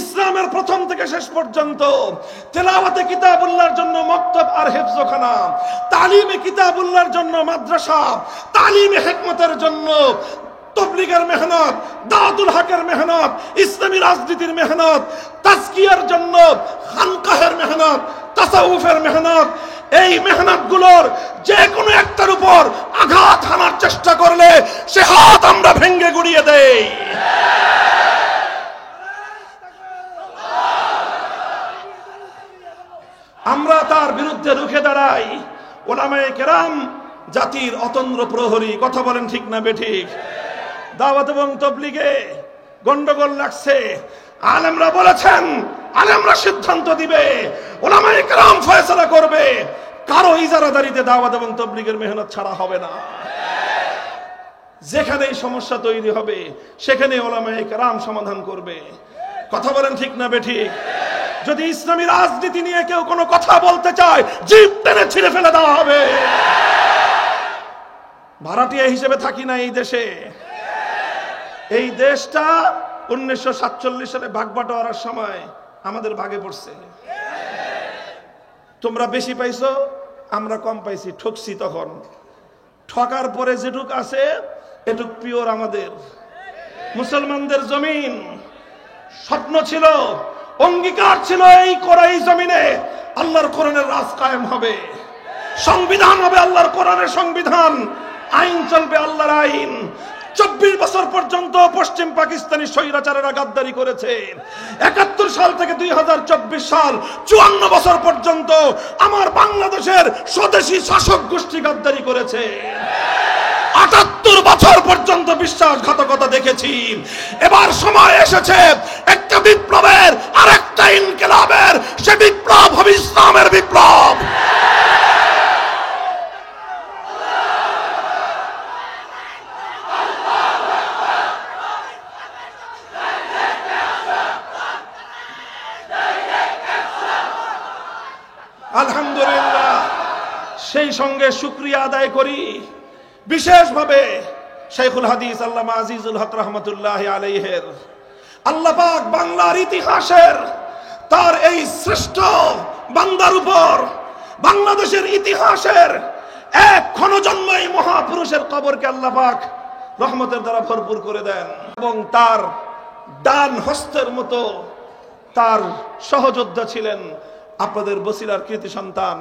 ইসলামের প্রথম থেকে শেষ পর্যন্ত তেলাওয়াতে কিতাবুল্লাহর জন্য মক্তব আর হেফজখানা, তালিমে কিতাবুল্লাহর জন্য মাদ্রাসা, তালিমে হিকমতের জন্য তবলিগের মেহনত, দাওয়াতুল হকের মেহনত, ইসলামী রাজনীতির মেহনত, তাজকিয়ার জন্য খানকাহের মেহনত, তাসাউফের মেহনত, এই মেহনতগুলোর যে কোনো একটার উপর আঘাত হানার চেষ্টা করলে সে হাত আমরা ভেঙে গুড়িয়ে দেই। আমরা তার বিরুদ্ধে রুখে দাঁড়াই। উলামায়ে কেরাম জাতির অতন্দ্র প্রহরী। কথা বলেন ঠিক না বেঠিক? দাওয়াত এবং তবলিগে গন্ডগোল লাগছে, আলেমরা বলেছেন, আলেমরা সিদ্ধান্ত দিবে, উলামায়ে কেরাম ফয়সালা করবে। কারো ইজারাদারিতে দাওয়াত এবং তবলিগের মেহনত ছাড়া হবে না। যেখানেই সমস্যা তৈরি হবে সেখানে উলামায়ে কেরাম সমাধান করবে। কথা বলেন ঠিক না বেঠিক? যদি ইসলামী রাজনীতি নিয়ে কেউ কোনো কথা বলতে চায়, জিভ টেনে ছিঁড়ে ফেলে দেওয়া হবে। ভাড়াটিয়া হিসেবে থাকি না এই দেশে। এই দেশটা 1947 সালে ভাগবাটোয়ারার সময় আমাদের ভাগে পড়ছে। তোমরা বেশি পাইছো, আমরা কম পাইছি, ঠকছি। তখন ঠকার পরে যেটুক আছে এটুক পিওর আমাদের। মুসলমানদের জমিন, স্বপ্ন ছিল, অঙ্গীকার ছিল এই কোরআন জমিনে আল্লাহর কোরআনের রাজ কায়েম হবে, সংবিধান হবে আল্লাহর কোরআনের সংবিধান, আইন চলবে আল্লাহর আইন। 24 বছর পর্যন্ত পশ্চিম পাকিস্তানি স্বৈরাচারেরা গাদ্দারি করেছে। 71 সাল থেকে 2024 সাল 54 বছর পর্যন্ত আমার বাংলাদেশের স্বদেশী শাসক গোষ্ঠী গাদ্দারি করেছে। 78 বছর পর্যন্ত বিশ্বাসঘাতকতা দেখেছি। এবার সময় এসেছে একটা বিপ্লবের, আরেকটা ইনকিলাবের। সে বিপ্লব হবে ইসলামের বিপ্লব। আলহামদুলিল্লাহ, সেই সঙ্গে শুকরিয়া আদায় করি বিশেষভাবে শাইখুল হাদিস আল্লামা আজিজুল হক রহমতুল্লাহ আলাইহির। আল্লাহ পাক বাংলার ইতিহাসের তার এই শ্রেষ্ঠ বান্দার উপর বাংলাদেশের ইতিহাসের এক ক্ষণজন্মই মহাপুরুষের কবরকে আল্লাহ পাক রহমতের দ্বারা ভরপুর করে দেন এবং তার ডান হস্তের মতো তার সহযোদ্ধা ছিলেন আপনাদের বসিলার কৃতি সন্তান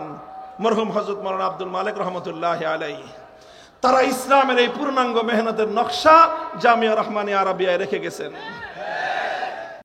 মরহুম হযরত মাওলানা আব্দুল মালিক রহমতুল্লাহ আলাইহি। তারা ইসলামের এই পূর্ণাঙ্গ মেহনতের নকশা জামিয়া রহমানিয়া আরাবিয়ায় রেখে গেছেন।